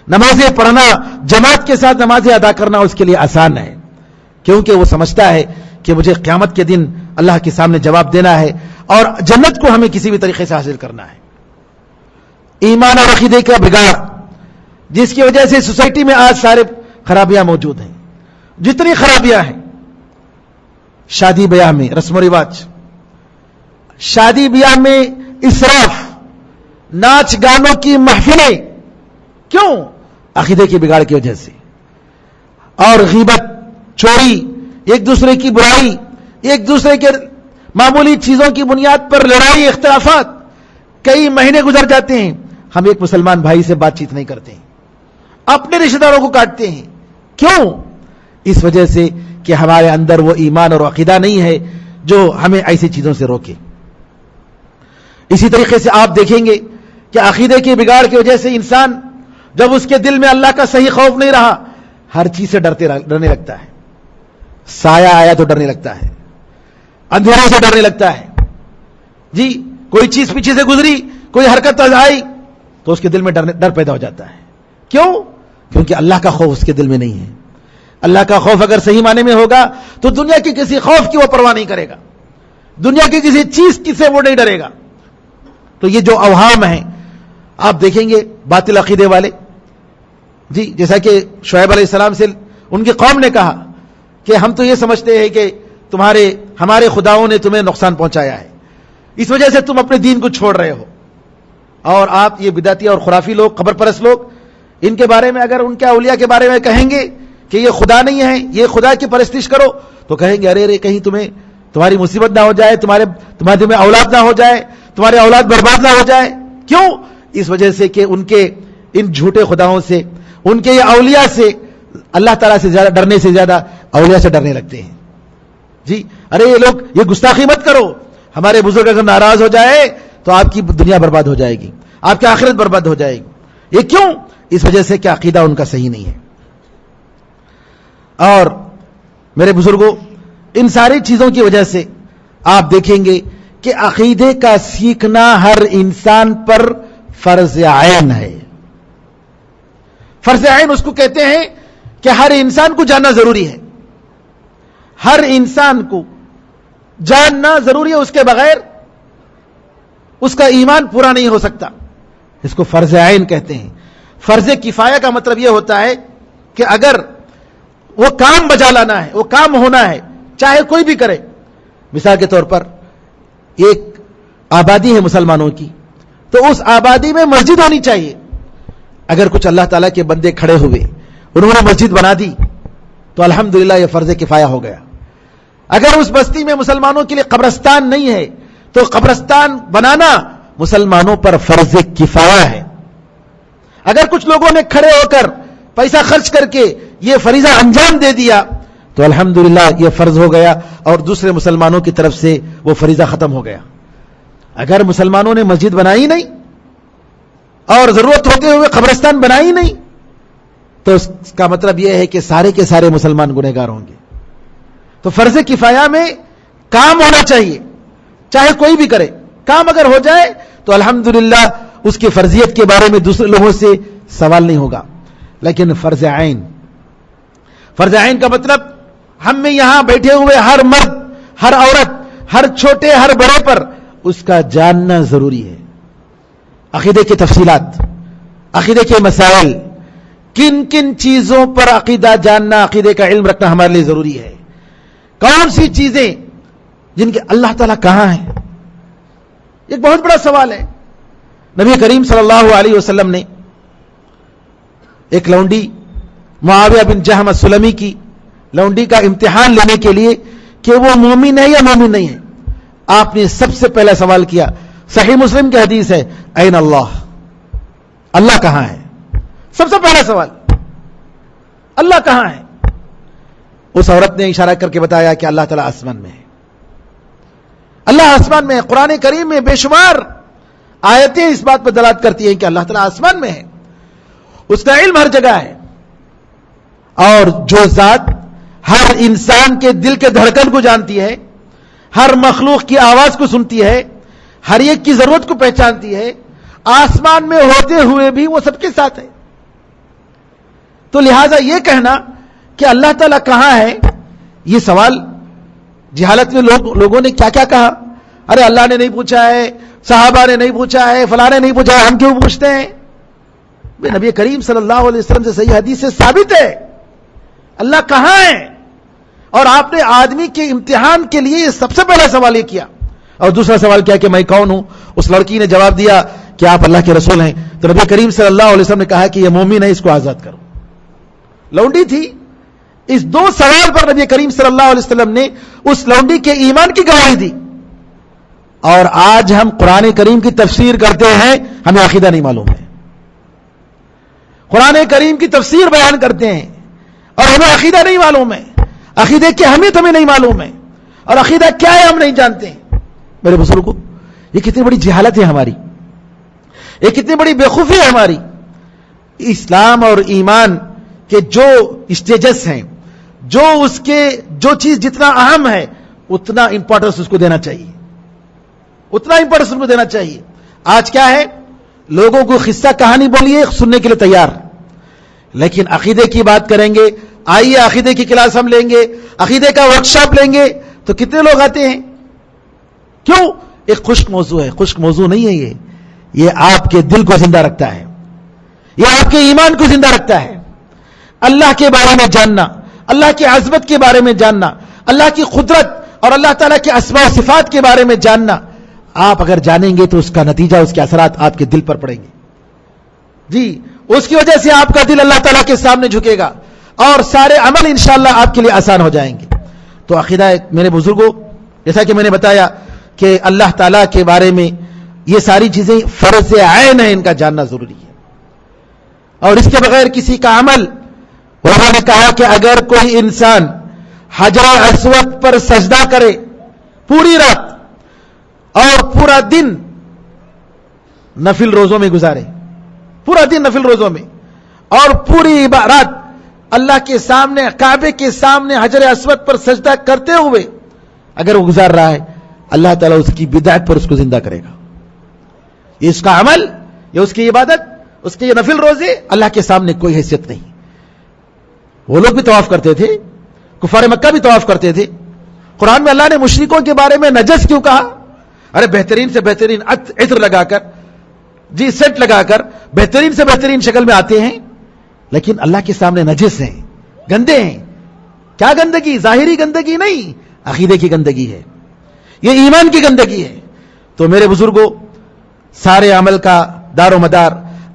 نمازیں پڑھنا، جماعت کے ساتھ نمازیں ادا کرنا اس کے لیے آسان ہے، کیونکہ وہ سمجھتا ہے کہ مجھے قیامت کے دن اللہ کے سامنے جواب دینا ہے اور جنت کو ہمیں کسی بھی طریقے سے حاصل کرنا ہے. ایمان اور عقیدے کا بگاڑ، جس کی وجہ سے سوسائٹی میں آج سارے خرابیاں موجود ہیں. جتنی خرابیاں ہیں، شادی بیاہ میں رسم و رواج، شادی بیاہ میں اسراف، ناچ گانوں کی محفلیں، کیوں؟ عقیدے کی بگاڑ کی وجہ سے. اور غیبت، چوری، ایک دوسرے کی برائی، ایک دوسرے کے معمولی چیزوں کی بنیاد پر لڑائی، اختلافات. کئی مہینے گزر جاتے ہیں، ہم ایک مسلمان بھائی سے بات چیت نہیں کرتے ہیں، اپنے رشتہ داروں کو کاٹتے ہیں. کیوں؟ اس وجہ سے کہ ہمارے اندر وہ ایمان اور عقیدہ نہیں ہے جو ہمیں ایسی چیزوں سے روکے. اسی طریقے سے آپ دیکھیں گے کہ عقیدے کی بگاڑ کی وجہ سے انسان جب اس کے دل میں اللہ کا صحیح خوف نہیں رہا، ہر چیز سے ڈرنے لگتا ہے. سایہ آیا تو ڈرنے لگتا ہے، اندھیرے سے ڈرنے لگتا ہے. جی، کوئی چیز پیچھے سے گزری، کوئی حرکت آئی تو اس کے دل میں ڈر پیدا ہو جاتا ہے. کیوں؟ کیونکہ اللہ کا خوف اس کے دل میں نہیں ہے. اللہ کا خوف اگر صحیح معنی میں ہوگا تو دنیا کی کسی خوف کی وہ پرواہ نہیں کرے گا، دنیا کی کسی چیز کی سے وہ نہیں ڈرے گا. تو یہ جو اوہام ہیں، آپ دیکھیں گے باطل عقیدے والے، جی، جیسا کہ شعیب علیہ السلام سے ان کی قوم نے کہا کہ ہم تو یہ سمجھتے ہیں کہ ہمارے خداؤں نے تمہیں نقصان پہنچایا ہے، اس وجہ سے تم اپنے دین کو چھوڑ رہے ہو. اور آپ یہ بدعتی اور خرافی لوگ، قبر پرست لوگ، ان کے بارے میں اگر ان کے اولیاء کے بارے میں کہیں گے کہ یہ خدا نہیں ہے، یہ خدا کی پرستش کرو، تو کہیں گے ارے کہیں تمہاری مصیبت نہ ہو جائے، تمہارے میں اولاد نہ ہو جائے، تمہارے اولاد برباد نہ ہو جائے. کیوں؟ اس وجہ سے کہ ان کے ان جھوٹے خداؤں سے، ان کے یہ اولیاء سے، اللہ تعالیٰ سے زیادہ ڈرنے سے زیادہ اولیاء سے ڈرنے لگتے ہیں. جی، ارے یہ لوگ یہ گستاخی مت کرو، ہمارے بزرگ اگر ناراض ہو جائے تو آپ کی دنیا برباد ہو جائے گی، آپ کی آخرت برباد ہو جائے گی. یہ کیوں؟ اس وجہ سے کہ عقیدہ ان کا صحیح نہیں ہے. اور میرے بزرگوں، ان ساری چیزوں کی وجہ سے آپ دیکھیں گے کہ عقیدے کا سیکھنا ہر انسان پر فرض عین ہے. فرض عین اس کو کہتے ہیں کہ ہر انسان کو جاننا ضروری ہے، ہر انسان کو جاننا ضروری ہے، اس کے بغیر اس کا ایمان پورا نہیں ہو سکتا. اس کو فرض عین کہتے ہیں. فرض کفایہ کا مطلب یہ ہوتا ہے کہ اگر وہ کام بجا لانا ہے، وہ کام ہونا ہے، چاہے کوئی بھی کرے. مثال کے طور پر ایک آبادی ہے مسلمانوں کی، تو اس آبادی میں مسجد ہونی چاہیے. اگر کچھ اللہ تعالیٰ کے بندے کھڑے ہوئے، انہوں نے مسجد بنا دی، تو الحمدللہ یہ فرض کفایہ ہو گیا. اگر اس بستی میں مسلمانوں کے لیے قبرستان نہیں ہے، تو قبرستان بنانا مسلمانوں پر فرض کفایہ ہے. اگر کچھ لوگوں نے کھڑے ہو کر پیسہ خرچ کر کے یہ فریضہ انجام دے دیا تو الحمدللہ یہ فرض ہو گیا اور دوسرے مسلمانوں کی طرف سے وہ فریضہ ختم ہو گیا. اگر مسلمانوں نے مسجد بنائی نہیں اور ضرورت ہوتے ہوئے قبرستان بنائی نہیں تو اس کا مطلب یہ ہے کہ سارے کے سارے مسلمان گنہگار ہوں گے. تو فرض کفایہ میں کام ہونا چاہیے، چاہے کوئی بھی کرے. کام اگر ہو جائے تو الحمدللہ اس کی فرضیت کے بارے میں دوسرے لوگوں سے سوال نہیں ہوگا. لیکن فرض عین کا مطلب ہم میں یہاں بیٹھے ہوئے ہر مرد، ہر عورت، ہر چھوٹے ہر بڑے پر اس کا جاننا ضروری ہے. عقیدے کی تفصیلات، عقیدے کے مسائل، کن کن چیزوں پر عقیدہ جاننا، عقیدے کا علم رکھنا ہمارے لیے ضروری ہے. کون سی چیزیں جن کے اللہ تعالیٰ کہاں ہے، ایک بہت بڑا سوال ہے. نبی کریم صلی اللہ علیہ وسلم نے ایک لونڈی معاویہ بن جہم السلمی کی لونڈی کا امتحان لینے کے لیے کہ وہ مومن ہے یا مومن نہیں ہے، آپ نے سب سے پہلا سوال کیا. صحیح مسلم کی حدیث ہے، این اللہ، اللہ کہاں ہے؟ سب سے پہلا سوال اللہ کہاں ہے؟ اس عورت نے اشارہ کر کے بتایا کہ اللہ تعالیٰ آسمان میں ہے. اللہ آسمان میں ہے. قرآن کریم میں بے شمار آیتیں اس بات پر دلالت کرتی ہیں کہ اللہ تعالیٰ آسمان میں ہے، اس کا علم ہر جگہ ہے. اور جو ذات ہر انسان کے دل کے دھڑکن کو جانتی ہے، ہر مخلوق کی آواز کو سنتی ہے، ہر ایک کی ضرورت کو پہچانتی ہے، آسمان میں ہوتے ہوئے بھی وہ سب کے ساتھ ہے. تو لہذا یہ کہنا کہ اللہ تعالیٰ کہاں ہے، یہ سوال جہالت میں لوگوں نے کیا کیا کہا. ارے اللہ نے نہیں پوچھا ہے، صحابہ نے نہیں پوچھا ہے، فلاں نے نہیں پوچھا ہے، ہم کیوں پوچھتے ہیں؟ نبی کریم صلی اللہ علیہ وسلم سے صحیح حدیث سے ثابت ہے اللہ کہاں ہے. اور آپ نے آدمی کے امتحان کے لیے سب سے پہلا سوال یہ کیا. اور دوسرا سوال کیا کہ میں کون ہوں؟ اس لڑکی نے جواب دیا کہ آپ اللہ کے رسول ہیں. تو نبی کریم صلی اللہ علیہ وسلم نے کہا کہ یہ مومن ہے، اس کو آزاد کرو. لونڈی تھی. اس دو سوال پر نبی کریم صلی اللہ علیہ وسلم نے اس لونڈی کے ایمان کی گواہی دی. اور آج ہم قرآن کریم کی تفسیر کرتے ہیں، ہمیں عقیدہ نہیں معلوم ہے. قرآن کریم کی تفسیر بیان کرتے ہیں اور ہمیں عقیدہ نہیں معلوم ہے. عقیدے کی اہمیت ہمیں نہیں معلوم ہے اور عقیدہ کیا ہے ہم نہیں جانتے ہیں. میرے بزرگوں، یہ کتنی بڑی جہالت ہے ہماری، یہ کتنی بڑی بےخوفی ہے ہماری. اسلام اور ایمان کے جو اسٹیجز ہیں، جو چیز جتنا اہم ہے اتنا امپورٹنس اس کو دینا چاہیے، اتنا امپورٹنس ان کو دینا چاہیے. آج کیا ہے، لوگوں کو قصہ کہانی بولیے سننے کے لیے تیار، لیکن عقیدے کی بات کریں گے، آئیے عقیدے کی کلاس ہم لیں گے، عقیدے کا ورکشاپ لیں گے، تو کتنے لوگ آتے ہیں؟ کیوں؟ ایک خشک موضوع ہے. خشک موضوع نہیں ہے یہ آپ کے دل کو زندہ رکھتا ہے، یہ آپ کے ایمان کو زندہ رکھتا ہے. اللہ کے بارے میں جاننا، اللہ کی عظمت کے بارے میں جاننا، اللہ کی قدرت اور اللہ تعالیٰ کے اسماء و صفات کے بارے میں جاننا. آپ اگر جانیں گے تو اس کا نتیجہ، اس کے اثرات آپ کے دل پر پڑیں گے. جی، اس کی وجہ سے آپ کا دل اللہ تعالیٰ کے سامنے جھکے گا اور سارے عمل انشاءاللہ آپ کے لیے آسان ہو جائیں گے. تو عقیدہ میرے بزرگوں، جیسا کہ میں نے بتایا کہ اللہ تعالیٰ کے بارے میں یہ ساری چیزیں فرض عین ہیں، ان کا جاننا ضروری ہے. اور اس کے بغیر کسی کا عمل، انہوں نے کہا کہ اگر کوئی انسان حجر اسود پر سجدہ کرے پوری رات اور پورا دن نفل روزوں میں گزارے، پورا دن نفل روزوں میں اور پوری رات اللہ کے سامنے، کعبے کے سامنے حجر اسود پر سجدہ کرتے ہوئے اگر وہ گزار رہا ہے، اللہ تعالیٰ اس کی بدعت پر اس کو زندہ کرے گا. یہ اس کا عمل، یہ اس کی عبادت، اس کے یہ نفل روزے اللہ کے سامنے کوئی حیثیت نہیں. وہ لوگ بھی طواف کرتے تھے، کفار مکہ بھی طواف کرتے تھے. قرآن میں اللہ نے مشرکوں کے بارے میں نجس کیوں کہا؟ ارے بہترین سے بہترین عطر لگا کر، جی سیٹ لگا کر بہترین سے بہترین شکل میں آتے ہیں، لیکن اللہ کے سامنے نجس ہیں، گندے ہیں. کیا گندگی؟ ظاہری گندگی نہیں، عقیدے کی گندگی ہے، یہ ایمان کی گندگی ہے. تو میرے بزرگوں، سارے عمل کا دار و مدار،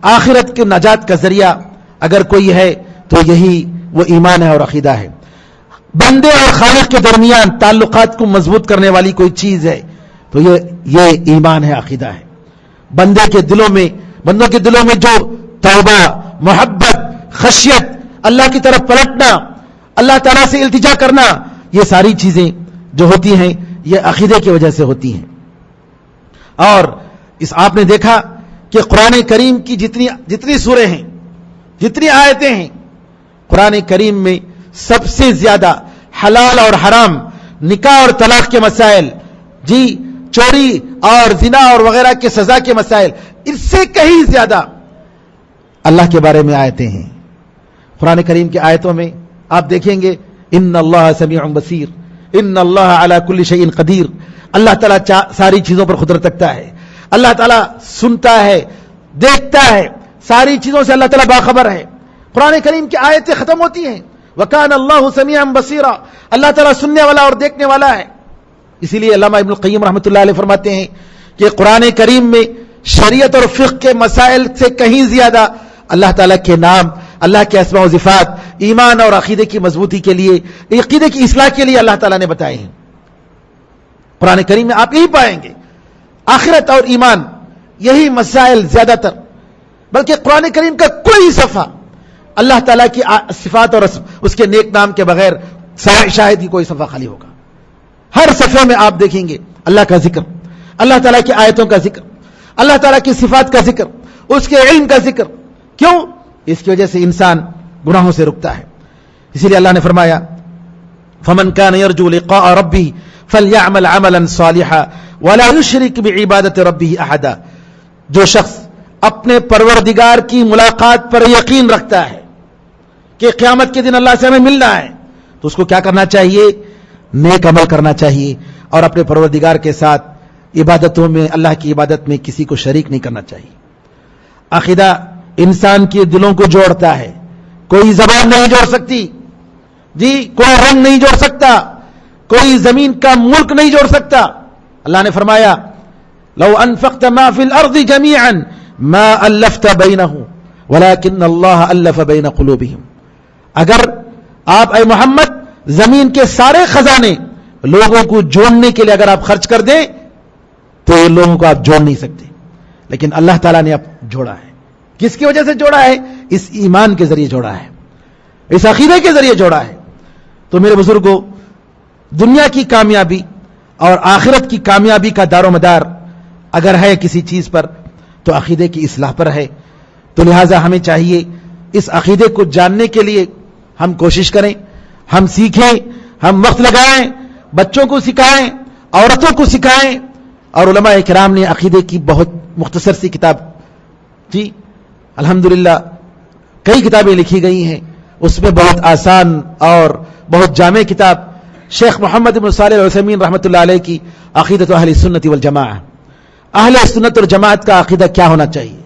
آخرت کے نجات کا ذریعہ اگر کوئی ہے تو یہی وہ ایمان ہے اور عقیدہ ہے. بندے اور خالق کے درمیان تعلقات کو مضبوط کرنے والی کوئی چیز ہے تو یہ ایمان ہے، عقیدہ ہے. بندوں کے دلوں میں جو توبہ، محبت، خشیت، اللہ کی طرف پلٹنا, اللہ تعالیٰ سے التجا کرنا, یہ ساری چیزیں جو ہوتی ہیں یہ عقیدے کی وجہ سے ہوتی ہیں. اور آپ نے دیکھا کہ قرآن کریم کی جتنی سوریں ہیں, جتنی آیتیں ہیں, قرآن کریم میں سب سے زیادہ حلال اور حرام, نکاح اور طلاق کے مسائل, چوری اور زنا اور وغیرہ کے سزا کے مسائل, اس سے کہیں زیادہ اللہ کے بارے میں آیتیں ہیں. قرآن کریم کی آیتوں میں آپ دیکھیں گے ان اللہ سمیع بصیر, ان اللہ علی کل شیء قدیر, اللہ تعالیٰ ساری چیزوں پر قدرت رکھتا ہے, اللہ تعالیٰ سنتا ہے, دیکھتا ہے, ساری چیزوں سے اللہ تعالیٰ باخبر ہے. قرآن کریم کی آیتیں ختم ہوتی ہیں وَكَانَ اللَّهُ سَمِيعًا بَصِيرًا, اللہ تعالیٰ سننے والا اور دیکھنے والا ہے. اسی لیے علامہ ابن القیم رحمۃ اللہ علیہ فرماتے ہیں کہ قرآن کریم میں شریعت اور فقہ کے مسائل سے کہیں زیادہ اللہ تعالیٰ کے نام, اللہ کے اسماء و صفات, ایمان اور عقیدے کی مضبوطی کے لیے, عقیدے کی اصلاح کے لیے اللہ تعالیٰ نے بتائے ہیں. قرآن کریم میں آپ یہی پائیں گے, آخرت اور ایمان, یہی مسائل زیادہ تر. بلکہ قرآن کریم کا کوئی صفحہ اللہ تعالیٰ کی صفات اور اس کے نیک نام کے بغیر شاہد کی کوئی صفحہ خالی ہوگا. ہر صفحے میں آپ دیکھیں گے اللہ کا ذکر, اللہ تعالیٰ کی آیتوں کا ذکر, اللہ تعالیٰ کی صفات کا ذکر, اس کے علم کا ذکر. کیوں؟ اس کی وجہ سے انسان گناہوں سے رکتا ہے. اسی لیے اللہ نے فرمایا فمن كان يرجو لقاء ربه فليعمل عملا صالحا ولا يشرك بعبادة ربه احدا. جو شخص اپنے پروردگار کی ملاقات پر یقین رکھتا ہے کہ قیامت کے دن اللہ سے ہمیں ملنا ہے, تو اس کو کیا کرنا چاہیے؟ نیک عمل کرنا چاہیے اور اپنے پروردگار کے ساتھ عبادتوں میں, اللہ کی عبادت میں کسی کو شریک نہیں کرنا چاہیے. عقیدہ انسان کے دلوں کو جوڑتا ہے, کوئی زبان نہیں جوڑ سکتی, کوئی رنگ نہیں جوڑ سکتا, کوئی زمین کا ملک نہیں جوڑ سکتا. اللہ نے فرمایا لو انفقت ما فی الارض جميعا ما الفت بینہم ولکن اللہ الف بین قلوبہم. اگر آپ اے محمد زمین کے سارے خزانے لوگوں کو جوڑنے کے لیے اگر آپ خرچ کر دیں تو یہ لوگوں کو آپ جوڑ نہیں سکتے, لیکن اللہ تعالیٰ نے اب جوڑا ہے. کس کی وجہ سے جوڑا ہے؟ اس ایمان کے ذریعے جوڑا ہے, اس عقیدے کے ذریعے جوڑا ہے. تو میرے بزرگوں, دنیا کی کامیابی اور آخرت کی کامیابی کا دار و مدار اگر ہے کسی چیز پر تو عقیدے کی اصلاح پر ہے. تو لہٰذا ہمیں چاہیے اس عقیدے کو جاننے کے لیے ہم کوشش کریں, ہم سیکھیں, ہم وقت لگائیں, بچوں کو سکھائیں, عورتوں کو سکھائیں. اور علماء کرام نے عقیدے کی بہت مختصر سی کتاب, الحمدللہ کئی کتابیں لکھی گئی ہیں, اس میں بہت آسان اور بہت جامع کتاب شیخ محمد بن صالح العثیمین رحمۃ اللہ علیہ کی عقیدۃ اہل سنت والجماعہ, اہل سنت اور جماعت کا عقیدہ کیا ہونا چاہیے,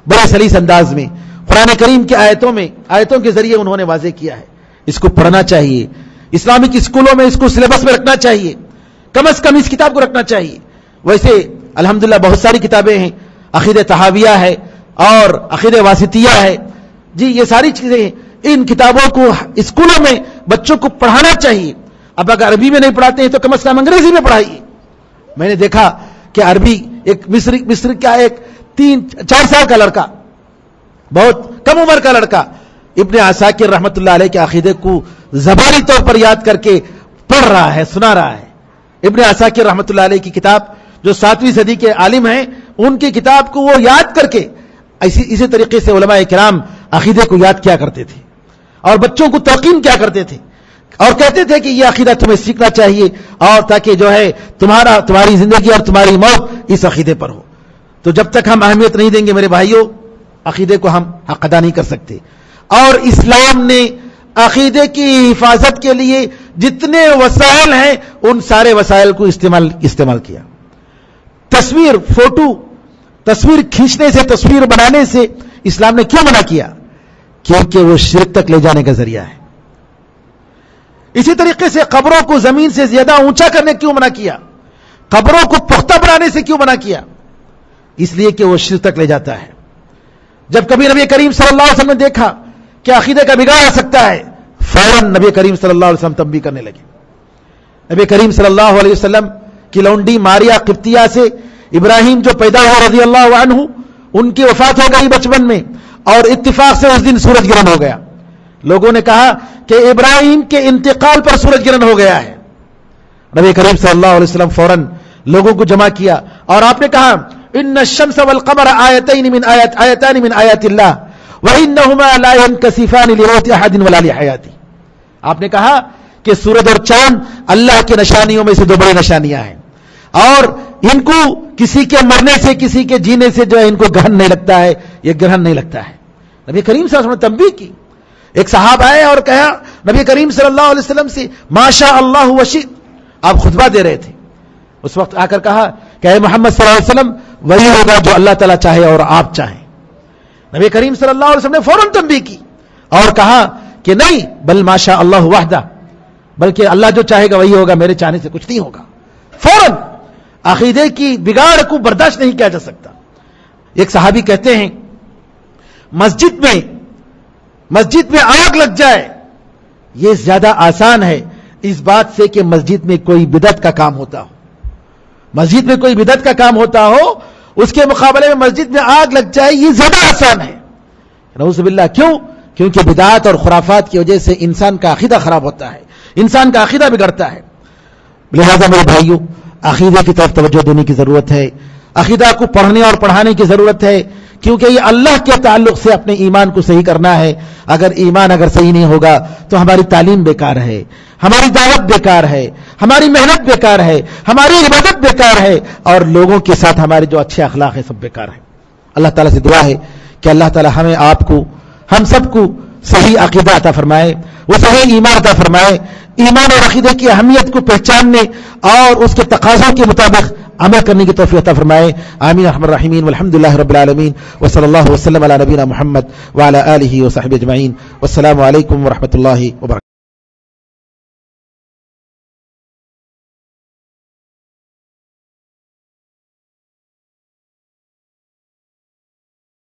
بڑے سلیس انداز میں قرآن کریم کی آیتوں کے ذریعے انہوں نے واضح کیا ہے. اس کو پڑھنا چاہیے, اسلامک اسکولوں میں اس کو سلیبس میں رکھنا چاہیے, کم از کم اس کتاب کو رکھنا چاہیے. ویسے الحمدللہ بہت ساری کتابیں ہیں, عقیدہ طحاویہ ہے اور عقیدہ واسطیہ ہے, یہ ساری چیزیں, ان کتابوں کو اسکولوں میں بچوں کو پڑھانا چاہیے. اب اگر عربی میں نہیں پڑھاتے ہیں تو کم از کم انگریزی میں پڑھائیے. میں نے دیکھا کہ عربی ایک مصر کا ایک 3-4 سال کا لڑکا, بہت کم عمر کا لڑکا, ابن عساکر رحمت اللہ علیہ کے عقیدے کو زبانی طور پر یاد کر کے پڑھ رہا ہے, سنا رہا ہے. ابن عساکر رحمت اللہ علیہ کی کتاب, جو 7ویں صدی کے عالم ہیں, ان کی کتاب کو وہ یاد کر کے اسی طریقے سے علماء کرام عقیدے کو یاد کیا کرتے تھے اور بچوں کو تلقین کیا کرتے تھے اور کہتے تھے کہ یہ عقیدہ تمہیں سیکھنا چاہیے, اور تاکہ جو ہے تمہاری زندگی اور تمہاری موت اس عقیدے پر ہو. تو جب تک ہم اہمیت نہیں دیں گے میرے بھائیوں, عقیدے کو ہم حق ادا نہیں کر سکتے. اور اسلام نے عقیدے کی حفاظت کے لیے جتنے وسائل ہیں ان سارے وسائل کو استعمال کیا. تصویر کھینچنے سے, تصویر بنانے سے اسلام نے کیوں منع کیا؟ کیونکہ وہ شرک تک لے جانے کا ذریعہ ہے. اسی طریقے سے قبروں کو زمین سے زیادہ اونچا کرنے کیوں منع کیا؟ قبروں کو پختہ بنانے سے کیوں منع کیا؟ اس لیے کہ وہ شرک تک لے جاتا ہے. جب کبھی نبی کریم صلی اللہ علیہ وسلم نے دیکھا کہ عقیدے کا بگاڑ آ سکتا ہے, فوراً نبی کریم صلی اللہ علیہ وسلم تنبیہ کرنے لگے. نبی کریم صلی اللہ علیہ وسلم کی لونڈی ماریا قبطیہ سے ابراہیم جو پیدا ہوا رضی اللہ عنہ, ان کی وفات ہو گئی بچپن میں, اور اتفاق سے اس دن سورج گرہن ہو گیا. لوگوں نے کہا کہ ابراہیم کے انتقال پر سورج گرہن ہو گیا ہے. نبی کریم صلی اللہ علیہ وسلم فوراً لوگوں کو جمع کیا اور آپ نے کہا ان الشمس والقمر آیتان من آیات اللہ وانہما لا ينکسفان لموت احد ولا لحیاته. آپ نے کہا کہ سورج اور چاند اللہ کی نشانیوں میں سے دو بڑی نشانیاں ہیں اور ان کو کسی کے مرنے سے کسی کے جینے سے جو ہے ان کو گرہن نہیں لگتا ہے, یہ گرہن نہیں لگتا ہے. نبی کریم صلی اللہ علیہ وسلم نے تنبیہ کی. ایک صحابہ آئے اور کہا نبی کریم صلی اللہ علیہ وسلم سے ما شاء اللہ وشئت. آپ خطبہ دے رہے تھے, اس وقت آ کر کہا کہ اے محمد صلی اللہ علیہ وسلم وہی ہوگا جو اللہ تعالیٰ چاہے اور آپ چاہیں. نبی کریم صلی اللہ علیہ وسلم نے فوراً تنبیہ کی اور کہا کہ نہیں بل ما شاء اللہ وحدہ, بلکہ اللہ جو چاہے گا وہی ہوگا, میرے چاہنے سے کچھ نہیں ہوگا. فوراً عقیدے کی بگاڑ کو برداشت نہیں کیا جا سکتا. ایک صحابی کہتے ہیں مسجد میں آگ لگ جائے یہ زیادہ آسان ہے اس بات سے کہ مسجد میں کوئی بدعت کا کام ہوتا ہو. مسجد میں کوئی بدعت کا کام ہوتا ہو اس کے مقابلے میں مسجد میں آگ لگ جائے یہ زیادہ آسان ہے. نعوذ باللہ. کیوں؟ کیونکہ بدعات اور خرافات کی وجہ سے انسان کا عقیدہ خراب ہوتا ہے, انسان کا عقیدہ بگڑتا ہے. لہذا میرے بھائیوں عقیدے کی طرف توجہ دینے کی ضرورت ہے, عقیدہ کو پڑھنے اور پڑھانے کی ضرورت ہے, کیونکہ یہ اللہ کے تعلق سے اپنے ایمان کو صحیح کرنا ہے. اگر ایمان صحیح نہیں ہوگا تو ہماری تعلیم بیکار ہے, ہماری دعوت بیکار ہے, ہماری محنت بیکار ہے, ہماری عبادت بیکار ہے اور لوگوں کے ساتھ ہمارے جو اچھے اخلاق ہیں سب بیکار ہیں. اللہ تعالیٰ سے دعا ہے کہ اللہ تعالیٰ ہمیں آپ کو ہم سب کو صحیح عقیدہ عطا فرمائے, وہ صحیح ایمان عطا فرمائے, ایمان اور عقیدے کی اہمیت کو پہچاننے اور اس کے تقاضوں کے مطابق عمل کرنے کی توفیق عطا فرمائے. آمین ارحم الراحمین والحمدللہ رب العالمین وصلی اللہ وسلم علی نبینا محمد وعلی آلہ وصحبہ اجمعین. والسلام علیکم ورحمۃ اللہ وبرکاتہ.